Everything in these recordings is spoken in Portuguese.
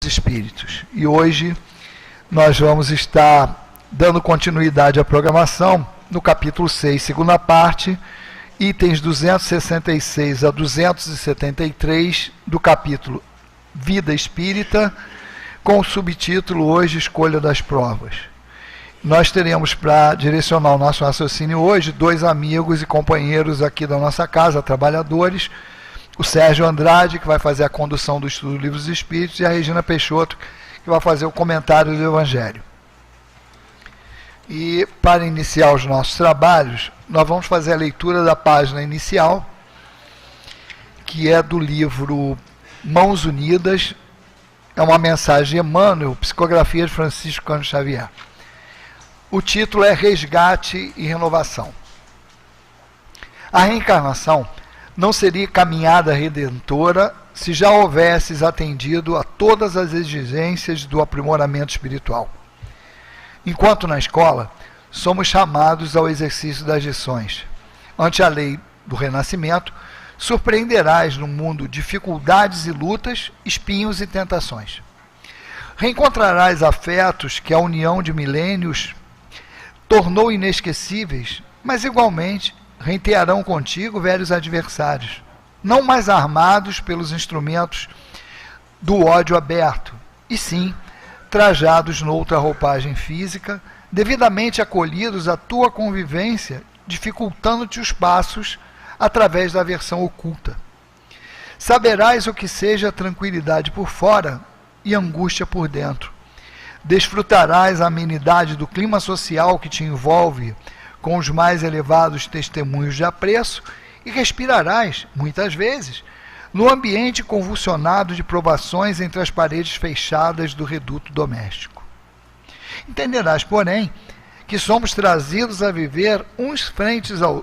Espíritos. E hoje nós vamos estar dando continuidade à programação no capítulo 6, segunda parte, itens 266 a 273 do capítulo Vida Espírita, com o subtítulo hoje Escolha das Provas. Nós teremos para direcionar o nosso raciocínio hoje dois amigos e companheiros aqui da nossa casa, trabalhadores, o Sérgio Andrade, que vai fazer a condução do estudo do Livro dos Espíritos, e a Regina Peixoto, que vai fazer o comentário do Evangelho. E para iniciar os nossos trabalhos, nós vamos fazer a leitura da página inicial, que é do livro Mãos Unidas, é uma mensagem de Emmanuel, psicografia de Francisco Cândido Xavier. O título é Resgate e Renovação. A reencarnação não seria caminhada redentora se já houvesses atendido a todas as exigências do aprimoramento espiritual. Enquanto na escola, somos chamados ao exercício das lições. Ante a lei do renascimento, surpreenderás no mundo dificuldades e lutas, espinhos e tentações. Reencontrarás afetos que a união de milênios tornou inesquecíveis, mas igualmente rentearão contigo velhos adversários, não mais armados pelos instrumentos do ódio aberto, e sim trajados noutra roupagem física, devidamente acolhidos à tua convivência, dificultando-te os passos através da aversão oculta. Saberás o que seja tranquilidade por fora e angústia por dentro. Desfrutarás a amenidade do clima social que te envolve com os mais elevados testemunhos de apreço e respirarás, muitas vezes, no ambiente convulsionado de provações entre as paredes fechadas do reduto doméstico. Entenderás, porém, que somos trazidos a viver uns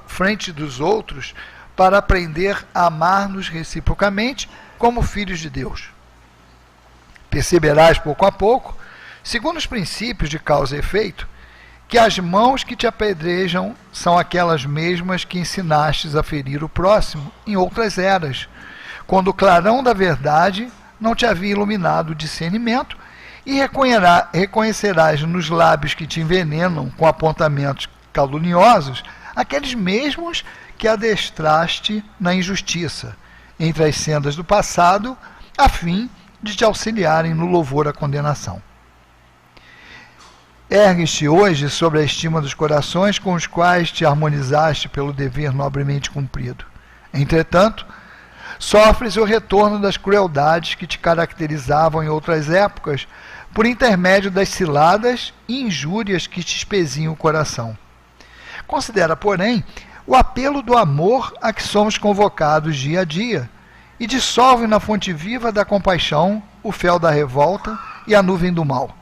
frente dos outros para aprender a amar-nos reciprocamente como filhos de Deus. Perceberás, pouco a pouco, segundo os princípios de causa e efeito, que as mãos que te apedrejam são aquelas mesmas que ensinastes a ferir o próximo em outras eras, quando o clarão da verdade não te havia iluminado o discernimento, e reconhecerás nos lábios que te envenenam com apontamentos caluniosos aqueles mesmos que adestraste na injustiça, entre as sendas do passado, a fim de te auxiliarem no louvor à condenação. Ergues-te hoje sobre a estima dos corações com os quais te harmonizaste pelo dever nobremente cumprido. Entretanto, sofres o retorno das crueldades que te caracterizavam em outras épocas, por intermédio das ciladas e injúrias que te espeziam o coração. Considera, porém, o apelo do amor a que somos convocados dia a dia, e dissolve na fonte viva da compaixão o fel da revolta e a nuvem do mal.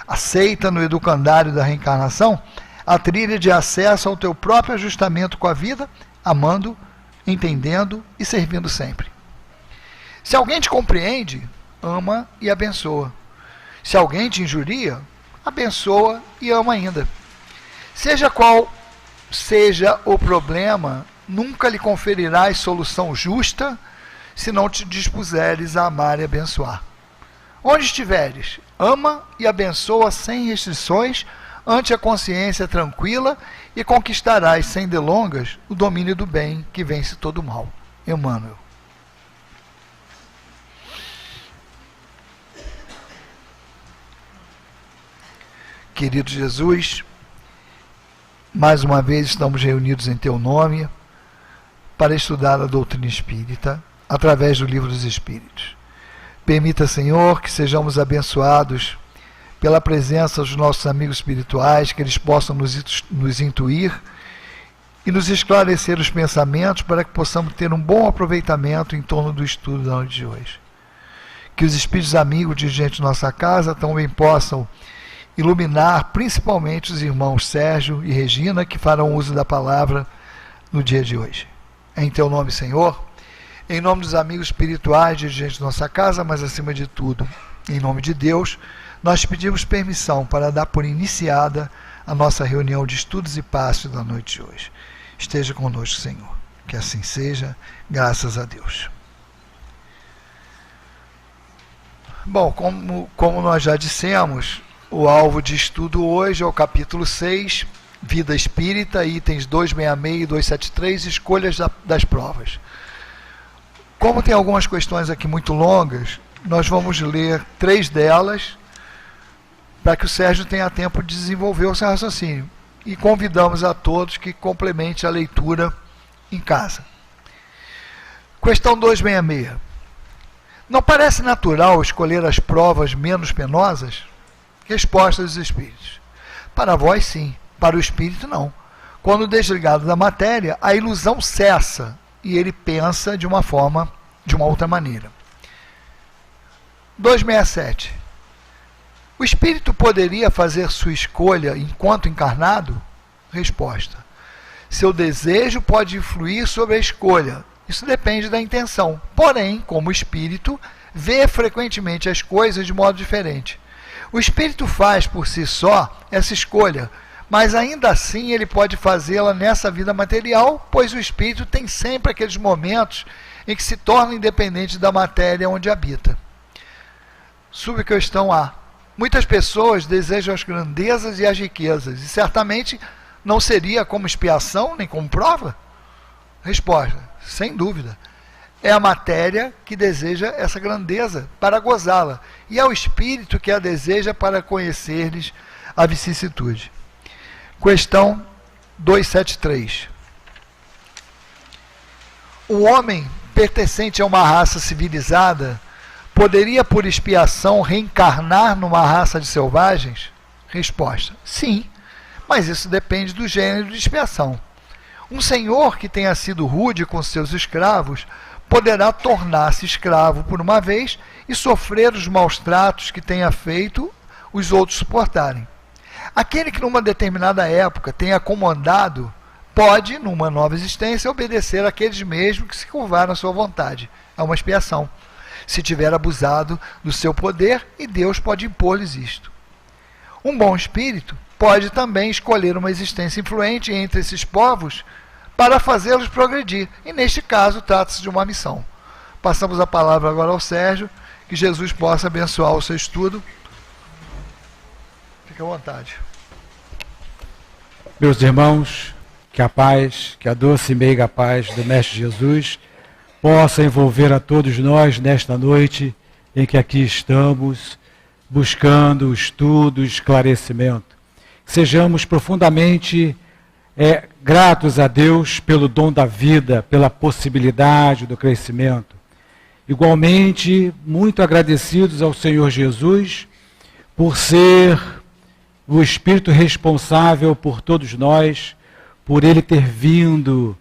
Aceita no educandário da reencarnação a trilha de acesso ao teu próprio ajustamento com a vida, amando, entendendo e servindo sempre. Se alguém te compreende, ama e abençoa. Se alguém te injuria, abençoa e ama ainda. Seja qual seja o problema, nunca lhe conferirás solução justa se não te dispuseres a amar e abençoar. Onde estiveres, ama e abençoa sem restrições, ante a consciência tranquila, e conquistarás sem delongas o domínio do bem que vence todo o mal. Emmanuel. Querido Jesus, mais uma vez estamos reunidos em teu nome para estudar a doutrina espírita através do Livro dos Espíritos. Permita, Senhor, que sejamos abençoados pela presença dos nossos amigos espirituais, que eles possam nos intuir e nos esclarecer os pensamentos para que possamos ter um bom aproveitamento em torno do estudo da noite de hoje. Que os espíritos amigos dirigentes de nossa casa também possam iluminar principalmente os irmãos Sérgio e Regina, que farão uso da palavra no dia de hoje. Em teu nome, Senhor, em nome dos amigos espirituais dirigentes de nossa casa, mas acima de tudo, em nome de Deus, nós pedimos permissão para dar por iniciada a nossa reunião de estudos e passos da noite de hoje. Esteja conosco, Senhor. Que assim seja, graças a Deus. Bom, como nós já dissemos, o alvo de estudo hoje é o capítulo 6, Vida Espírita, itens 266 e 273, escolhas das provas. Como tem algumas questões aqui muito longas, nós vamos ler 3 delas, para que o Sérgio tenha tempo de desenvolver o seu raciocínio. E convidamos a todos que complemente a leitura em casa. Questão 266. Não parece natural escolher as provas menos penosas? Resposta dos espíritos. Para vós, sim. Para o espírito, não. Quando desligado da matéria, a ilusão cessa e ele pensa de uma outra maneira. 267. O espírito poderia fazer sua escolha enquanto encarnado? Resposta. Seu desejo pode influir sobre a escolha. Isso depende da intenção. Porém, como espírito, vê frequentemente as coisas de modo diferente. O espírito faz por si só essa escolha, mas ainda assim ele pode fazê-la nessa vida material, pois o espírito tem sempre aqueles momentos em que se torna independente da matéria onde habita. Subquestão A. Muitas pessoas desejam as grandezas e as riquezas, e certamente não seria como expiação nem como prova? Resposta. Sem dúvida. É a matéria que deseja essa grandeza para gozá-la, e é o espírito que a deseja para conhecer-lhes a vicissitude. Questão 273. O homem, pertencente a uma raça civilizada, poderia, por expiação, reencarnar numa raça de selvagens? Resposta. Sim, mas isso depende do gênero de expiação. Um senhor que tenha sido rude com seus escravos poderá tornar-se escravo por uma vez e sofrer os maus tratos que tenha feito os outros suportarem. Aquele que numa determinada época tenha comandado pode, numa nova existência, obedecer àqueles mesmos que se curvaram à sua vontade. É uma expiação. Se tiver abusado do seu poder, e Deus pode impor-lhes isto. Um bom espírito pode também escolher uma existência influente entre esses povos para fazê-los progredir, e neste caso trata-se de uma missão. Passamos a palavra agora ao Sérgio, que Jesus possa abençoar o seu estudo. Fique à vontade. Meus irmãos, que a paz, que a doce e meiga paz do Mestre Jesus possa envolver a todos nós nesta noite em que aqui estamos, buscando o estudo, o esclarecimento. Sejamos profundamente gratos a Deus pelo dom da vida, pela possibilidade do crescimento. Igualmente, muito agradecidos ao Senhor Jesus por ser o Espírito responsável por todos nós, por Ele ter vindo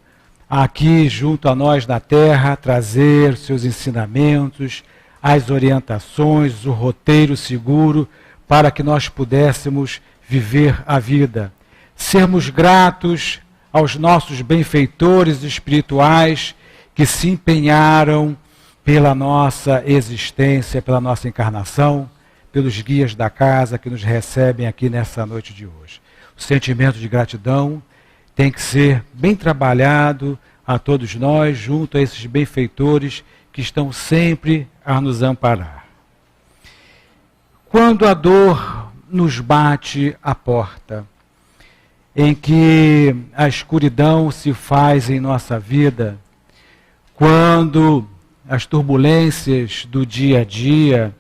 aqui junto a nós na Terra, trazer seus ensinamentos, as orientações, o roteiro seguro para que nós pudéssemos viver a vida. Sermos gratos aos nossos benfeitores espirituais que se empenharam pela nossa existência, pela nossa encarnação, pelos guias da casa que nos recebem aqui nessa noite de hoje. O sentimento de gratidão tem que ser bem trabalhado a todos nós, junto a esses benfeitores que estão sempre a nos amparar. Quando a dor nos bate à porta, em que a escuridão se faz em nossa vida, quando as turbulências do dia a dia,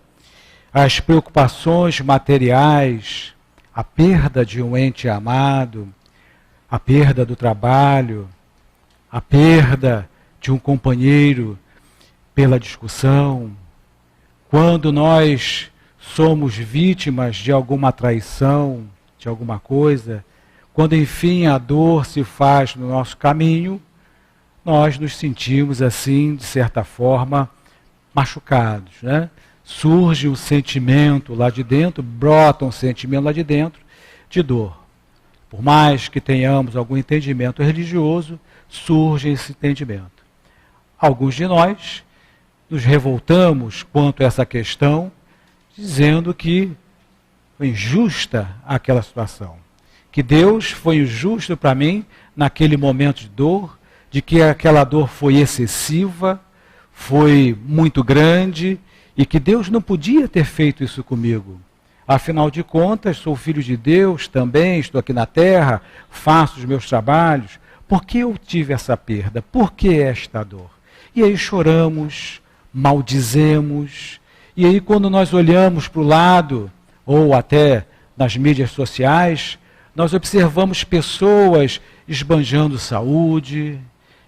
as preocupações materiais, a perda de um ente amado, a perda do trabalho, a perda de um companheiro pela discussão, quando nós somos vítimas de alguma traição, de alguma coisa, quando enfim a dor se faz no nosso caminho, nós nos sentimos assim, de certa forma, machucados, né? Surge um sentimento lá de dentro, brota um sentimento lá de dentro de dor. Por mais que tenhamos algum entendimento religioso, surge esse entendimento. Alguns de nós nos revoltamos quanto a essa questão, dizendo que foi injusta aquela situação. Que Deus foi injusto para mim naquele momento de dor, de que aquela dor foi excessiva, foi muito grande e que Deus não podia ter feito isso comigo. Afinal de contas, sou filho de Deus também, estou aqui na terra, faço os meus trabalhos. Por que eu tive essa perda? Por que esta dor? E aí choramos, maldizemos, e aí quando nós olhamos para o lado, ou até nas mídias sociais, nós observamos pessoas esbanjando saúde,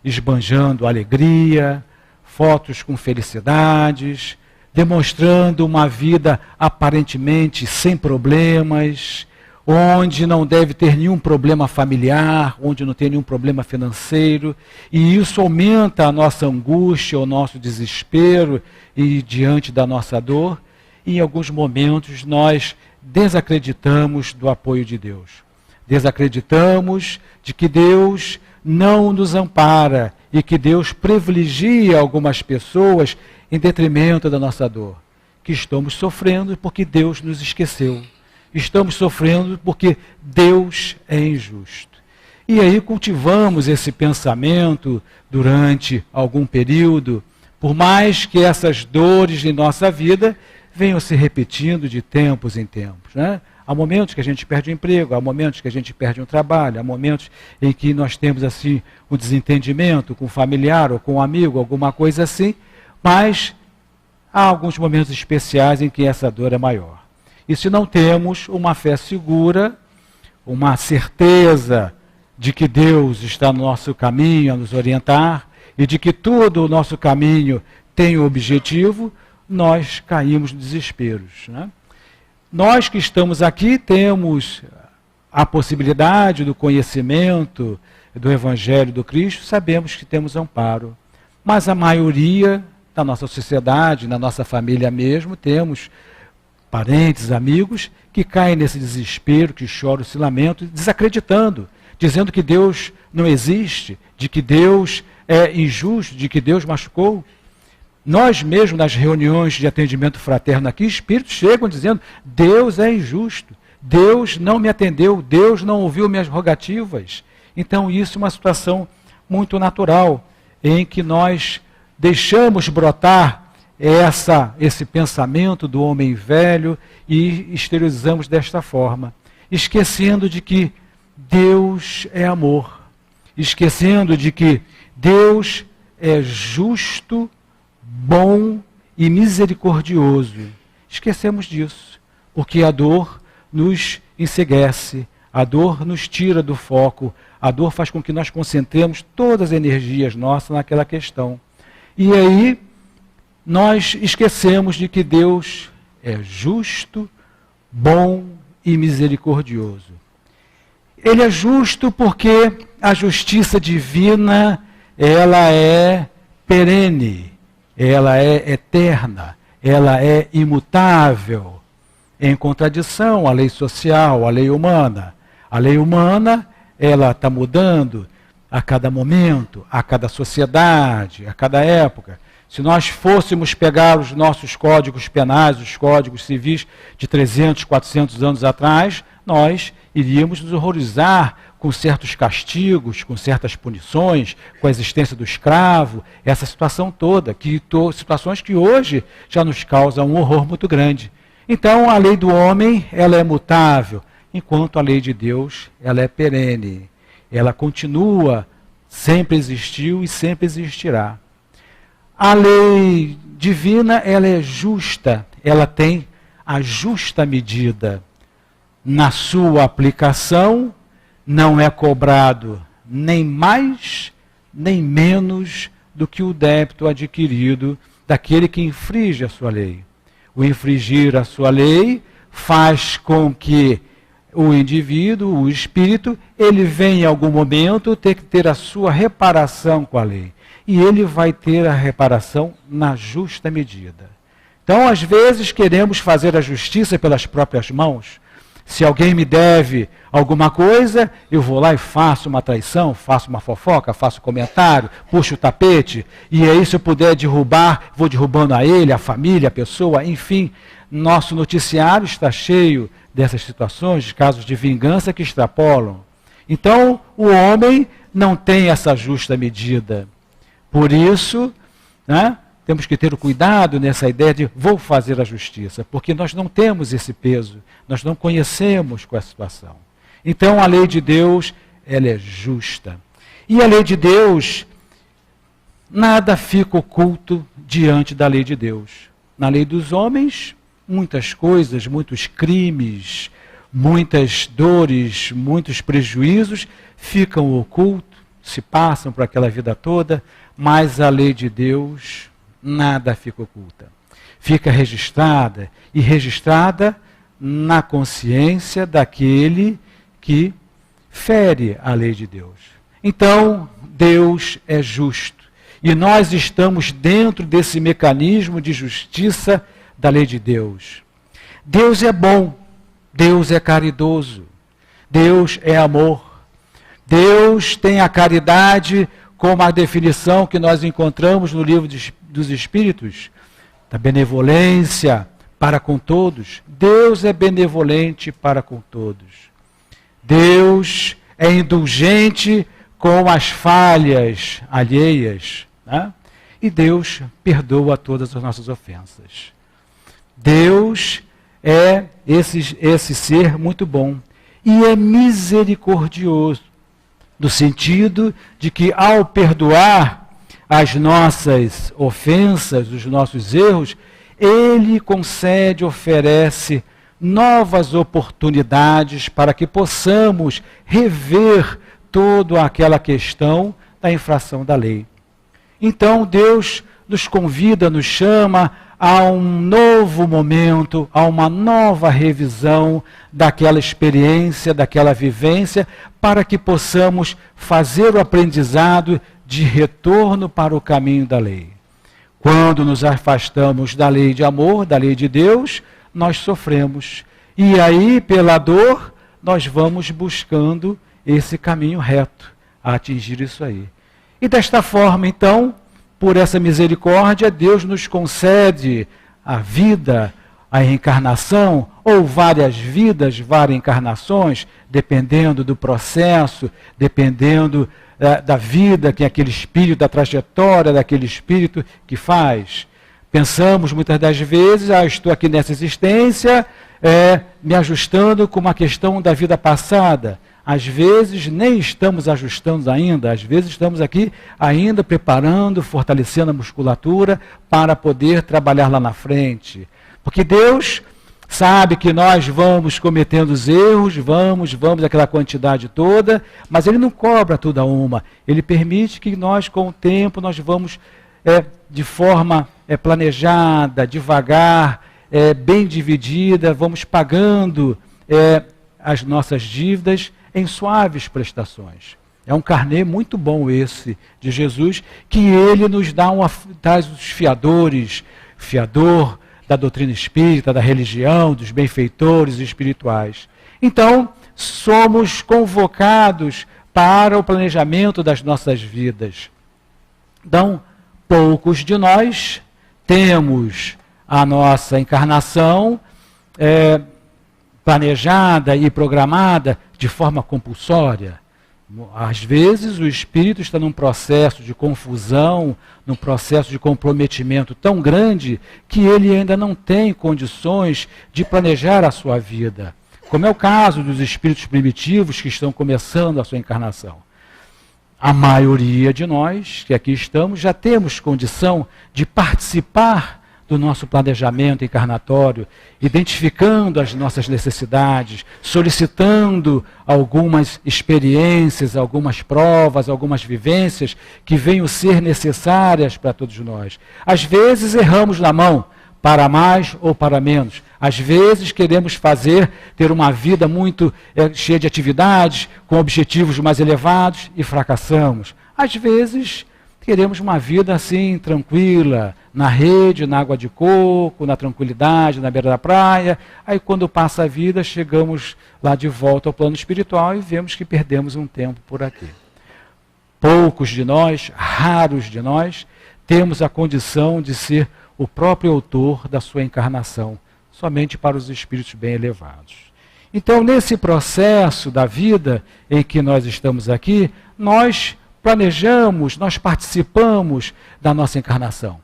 esbanjando alegria, fotos com felicidades, demonstrando uma vida aparentemente sem problemas, onde não deve ter nenhum problema familiar, onde não tem nenhum problema financeiro, e isso aumenta a nossa angústia, o nosso desespero e diante da nossa dor, e em alguns momentos nós desacreditamos do apoio de Deus. Desacreditamos de que Deus não nos ampara e que Deus privilegia algumas pessoas em detrimento da nossa dor. Que estamos sofrendo porque Deus nos esqueceu. Estamos sofrendo porque Deus é injusto. E aí cultivamos esse pensamento durante algum período, por mais que essas dores de nossa vida venham se repetindo de tempos em tempos, né? Há momentos que a gente perde o emprego, há momentos que a gente perde um trabalho, há momentos em que nós temos assim um desentendimento com um familiar ou com um amigo, alguma coisa assim, mas há alguns momentos especiais em que essa dor é maior. E se não temos uma fé segura, uma certeza de que Deus está no nosso caminho a nos orientar e de que todo o nosso caminho tem um objetivo, nós caímos em desesperos, né? Nós que estamos aqui temos a possibilidade do conhecimento do Evangelho do Cristo, sabemos que temos amparo. Mas a maioria da nossa sociedade, na nossa família mesmo, temos parentes, amigos, que caem nesse desespero, que choram, se lamentam, desacreditando, dizendo que Deus não existe, de que Deus é injusto, de que Deus machucou. Nós mesmos, nas reuniões de atendimento fraterno aqui, espíritos chegam dizendo, Deus é injusto, Deus não me atendeu, Deus não ouviu minhas rogativas. Então isso é uma situação muito natural, em que nós deixamos brotar esse pensamento do homem velho e exteriorizamos desta forma, esquecendo de que Deus é amor, esquecendo de que Deus é justo, bom e misericordioso. Esquecemos disso, porque a dor nos enceguece, a dor nos tira do foco, a dor faz com que nós concentremos todas as energias nossas naquela questão. E aí nós esquecemos de que Deus é justo, bom e misericordioso. Ele é justo porque a justiça divina, ela é perene, ela é eterna, ela é imutável, em contradição à lei social, à lei humana. A lei humana, ela está mudando a cada momento, a cada sociedade, a cada época. Se nós fôssemos pegar os nossos códigos penais, os códigos civis de 300, 400 anos atrás, nós iríamos nos horrorizar com certos castigos, com certas punições, com a existência do escravo, essa situação toda, situações que hoje já nos causam um horror muito grande. Então, a lei do homem, ela é mutável, enquanto a lei de Deus, ela é perene. Ela continua, sempre existiu e sempre existirá. A lei divina, ela é justa, ela tem a justa medida. Na sua aplicação, não é cobrado nem mais, nem menos do que o débito adquirido daquele que infringe a sua lei. O infringir a sua lei faz com que o indivíduo, o espírito, ele vem em algum momento ter que ter a sua reparação com a lei. E ele vai ter a reparação na justa medida. Então, às vezes, queremos fazer a justiça pelas próprias mãos. Se alguém me deve alguma coisa, eu vou lá e faço uma traição, faço uma fofoca, faço comentário, puxo o tapete, e aí se eu puder derrubar, vou derrubando a ele, a família, a pessoa, enfim. Nosso noticiário está cheio dessas situações, de casos de vingança que extrapolam. Então, o homem não tem essa justa medida. Por isso, né, temos que ter o cuidado nessa ideia de vou fazer a justiça, porque nós não temos esse peso, nós não conhecemos qual é a situação. Então a lei de Deus, ela é justa. E a lei de Deus, nada fica oculto diante da lei de Deus. Na lei dos homens, muitas coisas, muitos crimes, muitas dores, muitos prejuízos ficam ocultos, se passam por aquela vida toda, mas a lei de Deus, nada fica oculta. Fica registrada, e registrada na consciência daquele que fere a lei de Deus. Então, Deus é justo. E nós estamos dentro desse mecanismo de justiça da lei de Deus. Deus é bom, Deus é caridoso, Deus é amor. Deus tem a caridade como a definição que nós encontramos no livro dos Espíritos, da benevolência para com todos. Deus é benevolente para com todos. Deus é indulgente com as falhas alheias, né? E Deus perdoa todas as nossas ofensas. Deus é esse ser muito bom e é misericordioso, no sentido de que ao perdoar as nossas ofensas, os nossos erros, Ele concede, oferece novas oportunidades para que possamos rever toda aquela questão da infração da lei. Então Deus nos convida, nos chama a um novo momento, a uma nova revisão daquela experiência, daquela vivência, para que possamos fazer o aprendizado de retorno para o caminho da lei. Quando nos afastamos da lei de amor, da lei de Deus, nós sofremos. E aí, pela dor, nós vamos buscando esse caminho reto, a atingir isso aí. E desta forma, então, por essa misericórdia, Deus nos concede a vida, a reencarnação, ou várias vidas, várias encarnações, dependendo do processo, dependendo da vida que aquele espírito, da trajetória daquele espírito que faz. Pensamos muitas das vezes, estou aqui nessa existência, me ajustando com uma questão da vida passada. Às vezes nem estamos ajustando ainda, às vezes estamos aqui ainda preparando, fortalecendo a musculatura para poder trabalhar lá na frente. Porque Deus sabe que nós vamos cometendo os erros, vamos aquela quantidade toda, mas Ele não cobra tudo a uma. Ele permite que nós, com o tempo, nós vamos de forma planejada, devagar, bem dividida, vamos pagando as nossas dívidas em suaves prestações. É um carnê muito bom esse de Jesus, que Ele nos dá traz os fiadores, fiador da doutrina espírita, da religião, dos benfeitores espirituais. Então, somos convocados para o planejamento das nossas vidas. Então, poucos de nós temos a nossa encarnação planejada e programada de forma compulsória. Às vezes o espírito está num processo de confusão, num processo de comprometimento tão grande que ele ainda não tem condições de planejar a sua vida, como é o caso dos espíritos primitivos que estão começando a sua encarnação. A maioria de nós que aqui estamos já temos condição de participar do nosso planejamento encarnatório, identificando as nossas necessidades, solicitando algumas experiências, algumas provas, algumas vivências que venham ser necessárias para todos nós. Às vezes erramos na mão, para mais ou para menos. Às vezes queremos ter uma vida muito cheia de atividades, com objetivos mais elevados e fracassamos. Às vezes queremos uma vida assim, tranquila, na rede, na água de coco, na tranquilidade, na beira da praia. Aí quando passa a vida, chegamos lá de volta ao plano espiritual e vemos que perdemos um tempo por aqui. Poucos de nós, raros de nós, temos a condição de ser o próprio autor da sua encarnação, somente para os espíritos bem elevados. Então, nesse processo da vida em que nós estamos aqui, nós planejamos, nós participamos da nossa encarnação.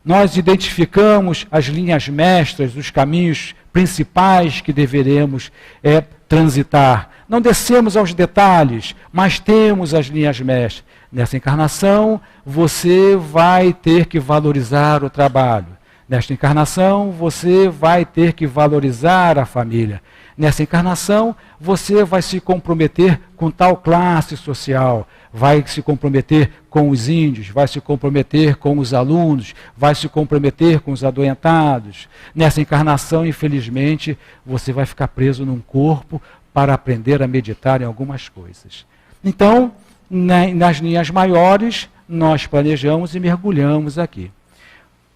nós identificamos as linhas mestras, os caminhos principais que deveremos transitar. Não descemos aos detalhes, mas temos as linhas mestras. Nessa encarnação, você vai ter que valorizar o trabalho. Nesta encarnação, você vai ter que valorizar a família. Nessa encarnação, você vai se comprometer com tal classe social, vai se comprometer com os índios, vai se comprometer com os alunos, vai se comprometer com os adoentados. Nessa encarnação, infelizmente, você vai ficar preso num corpo para aprender a meditar em algumas coisas. Então, nas linhas maiores, nós planejamos e mergulhamos aqui.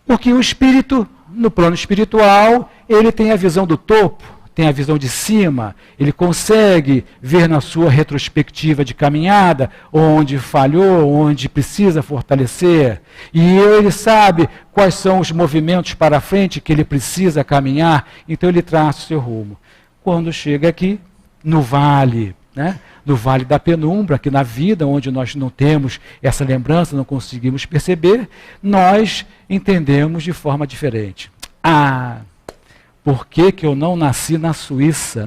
Porque o espírito, no plano espiritual, ele tem a visão do topo, tem a visão de cima, ele consegue ver na sua retrospectiva de caminhada onde falhou, onde precisa fortalecer. E ele sabe quais são os movimentos para frente que ele precisa caminhar, então ele traça o seu rumo. Quando chega aqui, no vale, no vale da penumbra, que na vida onde nós não temos essa lembrança, não conseguimos perceber, nós entendemos de forma diferente. Por que eu não nasci na Suíça,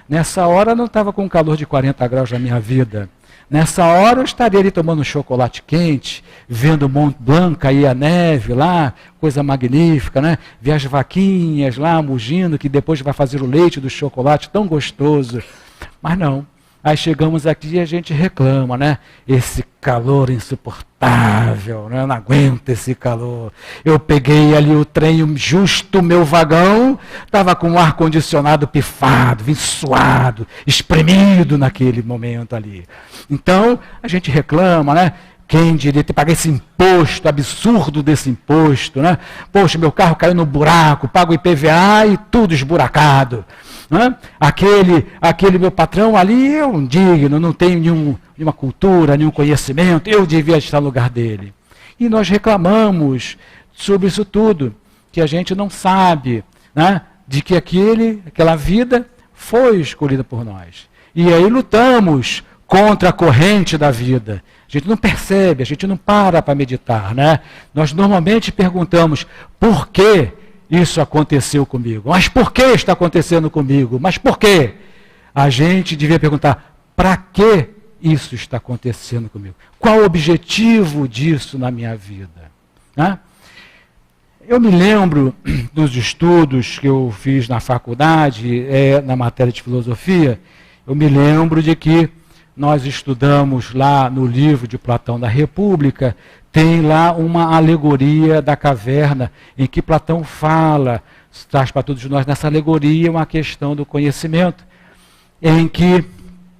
Nessa hora eu não estava com calor de 40 graus na minha vida. Nessa hora eu estaria ali tomando chocolate quente, vendo Mont Blanc cair a neve lá, coisa magnífica, Ver as vaquinhas lá mugindo, que depois vai fazer o leite do chocolate tão gostoso. Mas não. Aí chegamos aqui e a gente reclama, Esse calor insuportável, Eu não aguento esse calor. Eu peguei ali o trem, justo o meu vagão, estava com o ar-condicionado pifado, vim suado, espremido naquele momento ali. Então, a gente reclama, Quem diria ter que pagar esse imposto, absurdo desse imposto, Poxa, meu carro caiu no buraco, pago IPVA e tudo esburacado. Aquele meu patrão ali é um digno, não tem nenhuma cultura, nenhum conhecimento, eu devia estar no lugar dele. E nós reclamamos sobre isso tudo, que a gente não sabe, de que aquela vida foi escolhida por nós. E aí lutamos contra a corrente da vida. A gente não percebe, a gente não para meditar, Nós normalmente perguntamos, por quê? Isso aconteceu comigo. Mas por que está acontecendo comigo? Mas por quê? A gente devia perguntar, para que isso está acontecendo comigo? Qual o objetivo disso na minha vida? Eu me lembro dos estudos que eu fiz na faculdade, na matéria de filosofia, eu me lembro de que nós estudamos lá no livro de Platão da República, tem lá uma alegoria da caverna, em que Platão traz para todos nós nessa alegoria uma questão do conhecimento, em que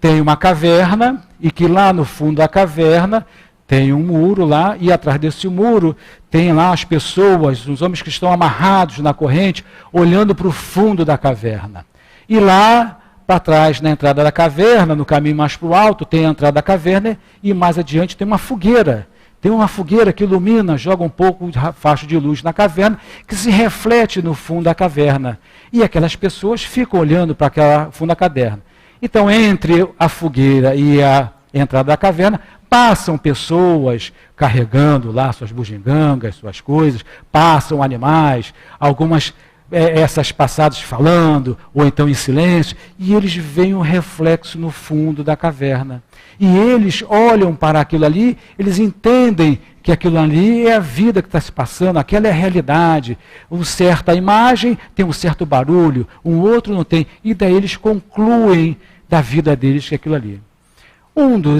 tem uma caverna, e que lá no fundo da caverna tem um muro lá, e atrás desse muro tem lá as pessoas, os homens que estão amarrados na corrente, olhando para o fundo da caverna. E lá, para trás, na entrada da caverna, no caminho mais para o alto, tem a entrada da caverna, e mais adiante tem uma fogueira. Tem uma fogueira que ilumina, joga um pouco de facho de luz na caverna, que se reflete no fundo da caverna. E aquelas pessoas ficam olhando para aquele fundo da caverna. Então, entre a fogueira e a entrada da caverna, passam pessoas carregando lá suas bugigangas, suas coisas, passam animais, algumas essas passadas falando, ou então em silêncio, e eles veem um reflexo no fundo da caverna. E eles olham para aquilo ali, eles entendem que aquilo ali é a vida que está se passando, aquela é a realidade. Uma certa imagem tem um certo barulho, um outro não tem, e daí eles concluem da vida deles que é aquilo ali.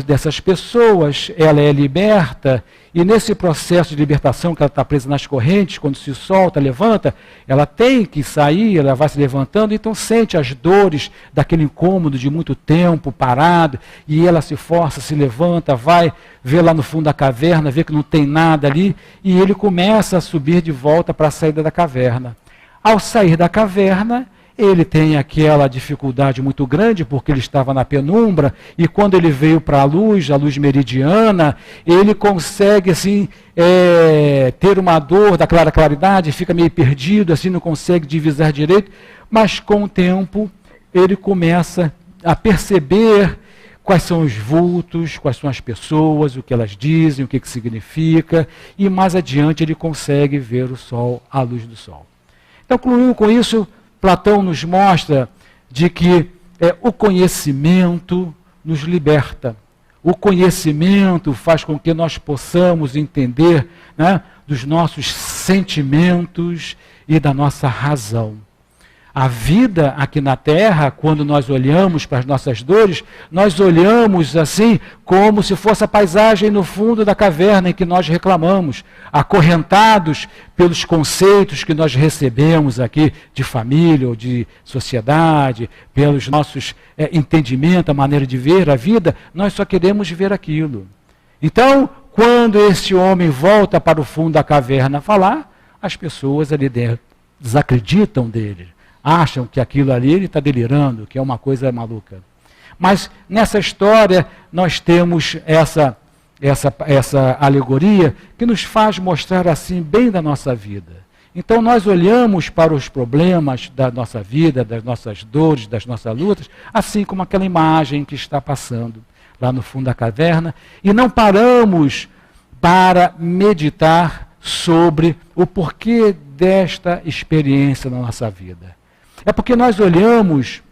Dessas pessoas, ela é liberta, e nesse processo de libertação que ela está presa nas correntes, quando se solta, levanta, ela tem que sair, ela vai se levantando, então sente as dores daquele incômodo de muito tempo parado, e ela se força, se levanta, vai ver lá no fundo da caverna, vê que não tem nada ali, e ele começa a subir de volta para a saída da caverna. Ao sair da caverna, ele tem aquela dificuldade muito grande, porque ele estava na penumbra, e quando ele veio para a luz meridiana, ele consegue assim, ter uma dor da claridade, fica meio perdido, assim, não consegue divisar direito, mas com o tempo ele começa a perceber quais são os vultos, quais são as pessoas, o que elas dizem, o que significa, e mais adiante ele consegue ver o sol, a luz do sol. Então, com isso, Platão nos mostra de que o conhecimento nos liberta. O conhecimento faz com que nós possamos entender, né, dos nossos sentimentos e da nossa razão. A vida aqui na Terra, quando nós olhamos para as nossas dores, nós olhamos assim como se fosse a paisagem no fundo da caverna em que nós reclamamos, acorrentados pelos conceitos que nós recebemos aqui de família ou de sociedade, pelos nossos entendimentos, a maneira de ver a vida, nós só queremos ver aquilo. Então, quando esse homem volta para o fundo da caverna falar, as pessoas ali dentro desacreditam dele. Acham que aquilo ali ele está delirando, que é uma coisa maluca. Mas nessa história nós temos essa alegoria que nos faz mostrar assim bem da nossa vida. Então nós olhamos para os problemas da nossa vida, das nossas dores, das nossas lutas, assim como aquela imagem que está passando lá no fundo da caverna, e não paramos para meditar sobre o porquê desta experiência na nossa vida. É porque nós olhamos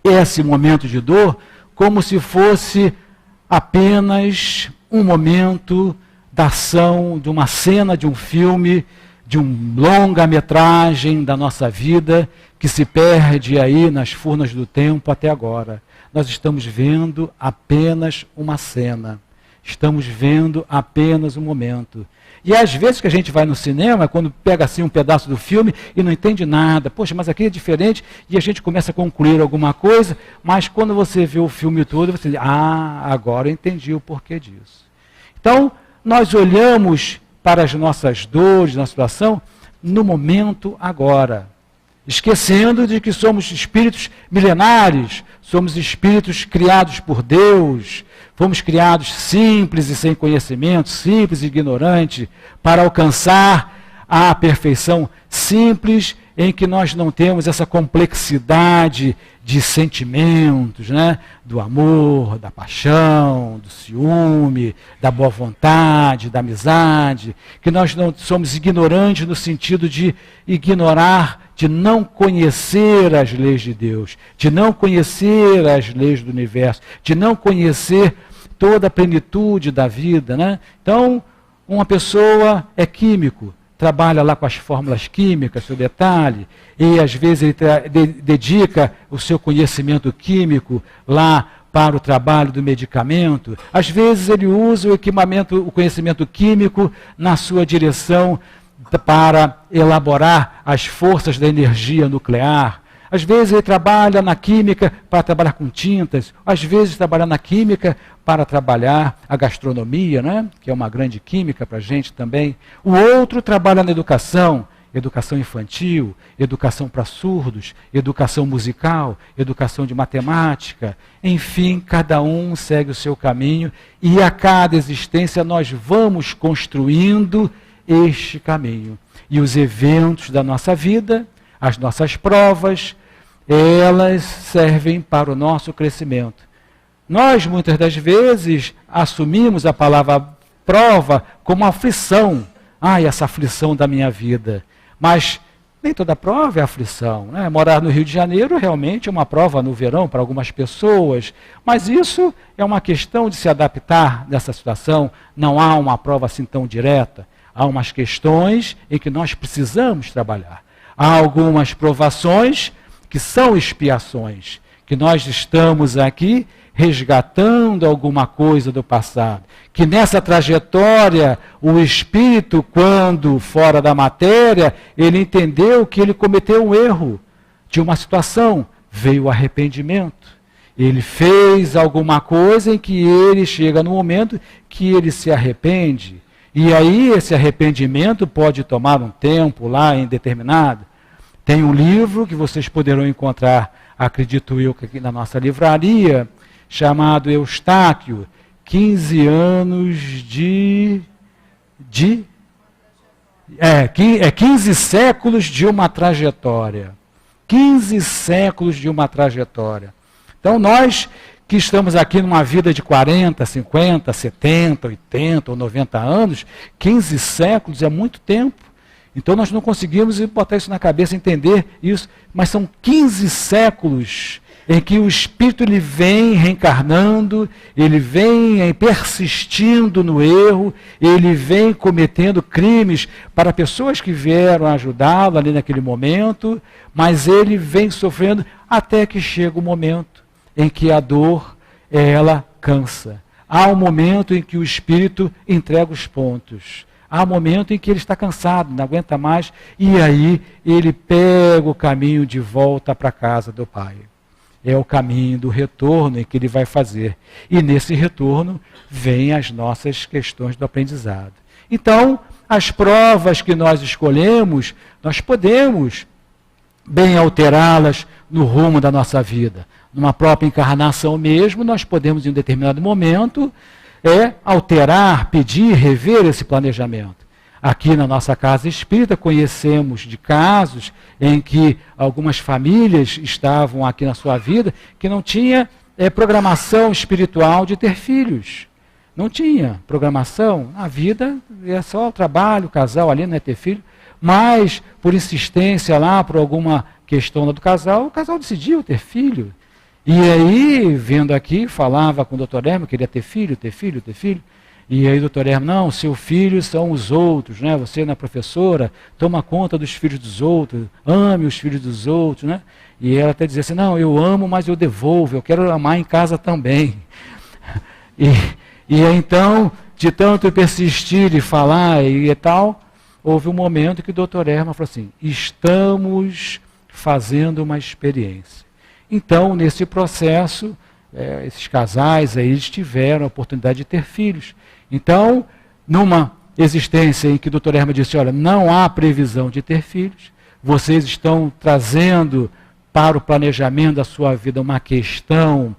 esse momento de dor como se fosse apenas um momento da ação, de uma cena, de um filme, de um longa-metragem da nossa vida que se perde aí nas furnas do tempo até agora. Nós estamos vendo apenas uma cena, estamos vendo apenas um momento. E às vezes que a gente vai no cinema, quando pega assim um pedaço do filme e não entende nada, poxa, mas aqui é diferente, e a gente começa a concluir alguma coisa, mas quando você vê o filme todo, você diz, agora eu entendi o porquê disso. Então, nós olhamos para as nossas dores, na situação, no momento agora, esquecendo de que somos espíritos milenares, somos espíritos criados por Deus, fomos criados simples e sem conhecimento, simples e ignorante, para alcançar a perfeição simples em que nós não temos essa complexidade de sentimentos, né? Do amor, da paixão, do ciúme, da boa vontade, da amizade, que nós não somos ignorantes no sentido de ignorar, de não conhecer as leis de Deus, de não conhecer as leis do universo, de não conhecer toda a plenitude da vida, né? Então, uma pessoa é químico, trabalha lá com as fórmulas químicas, seu detalhe, e às vezes ele dedica o seu conhecimento químico lá para o trabalho do medicamento. Às vezes ele usa o conhecimento químico na sua direção para elaborar as forças da energia nuclear. Às vezes ele trabalha na química para trabalhar com tintas, às vezes trabalha na química para trabalhar a gastronomia, né? Que é uma grande química para a gente também. O outro trabalha na educação, educação infantil, educação para surdos, educação musical, educação de matemática. Enfim, cada um segue o seu caminho e a cada existência nós vamos construindo este caminho. E os eventos da nossa vida, as nossas provas, elas servem para o nosso crescimento. Nós, muitas das vezes, assumimos a palavra prova como aflição. Essa aflição da minha vida. Mas nem toda prova é aflição, né? Morar no Rio de Janeiro realmente é uma prova no verão para algumas pessoas, mas isso é uma questão de se adaptar nessa situação. Não há uma prova assim tão direta. Há umas questões em que nós precisamos trabalhar. Há algumas provações que são expiações, que nós estamos aqui resgatando alguma coisa do passado. Que nessa trajetória, o espírito, quando fora da matéria, ele entendeu que ele cometeu um erro de uma situação, veio o arrependimento. Ele fez alguma coisa em que ele chega no momento que ele se arrepende. E aí esse arrependimento pode tomar um tempo lá indeterminado. Tem um livro que vocês poderão encontrar, acredito eu, aqui na nossa livraria, chamado Eustáquio, 15 anos 15 séculos de uma trajetória. 15 séculos de uma trajetória. Então nós que estamos aqui numa vida de 40, 50, 70, 80 ou 90 anos, 15 séculos é muito tempo. Então nós não conseguimos botar isso na cabeça, entender isso, mas são 15 séculos em que o Espírito ele vem reencarnando, ele vem persistindo no erro, ele vem cometendo crimes para pessoas que vieram ajudá-lo ali naquele momento, mas ele vem sofrendo até que chega o momento em que a dor, ela cansa. Há um momento em que o Espírito entrega os pontos. Há um momento em que ele está cansado, não aguenta mais, e aí ele pega o caminho de volta para a casa do Pai. É o caminho do retorno em que ele vai fazer. E nesse retorno vêm as nossas questões do aprendizado. Então, as provas que nós escolhemos, nós podemos bem alterá-las no rumo da nossa vida. Numa própria encarnação mesmo, nós podemos, em um determinado momento, alterar, pedir, rever esse planejamento. Aqui na nossa casa espírita conhecemos de casos em que algumas famílias estavam aqui na sua vida que não tinha programação espiritual de ter filhos. Não tinha programação. A vida é só o trabalho, o casal ali, não é ter filho. Mas, por insistência lá, por alguma questão do casal, o casal decidiu ter filho. E aí, vendo aqui, falava com o doutor Hermes, queria ter filho, ter filho, ter filho. E aí o doutor Hermes, não, seu filho são os outros, né? Você não é professora, toma conta dos filhos dos outros, ame os filhos dos outros, né? E ela até dizia assim, não, eu amo, mas eu devolvo, eu quero amar em casa também. E então, de tanto persistir e falar e tal, houve um momento que o doutor Hermes falou assim, estamos fazendo uma experiência. Então, nesse processo, esses casais aí, eles tiveram a oportunidade de ter filhos. Então, numa existência em que o doutor Hermes disse, olha, não há previsão de ter filhos, vocês estão trazendo para o planejamento da sua vida uma questão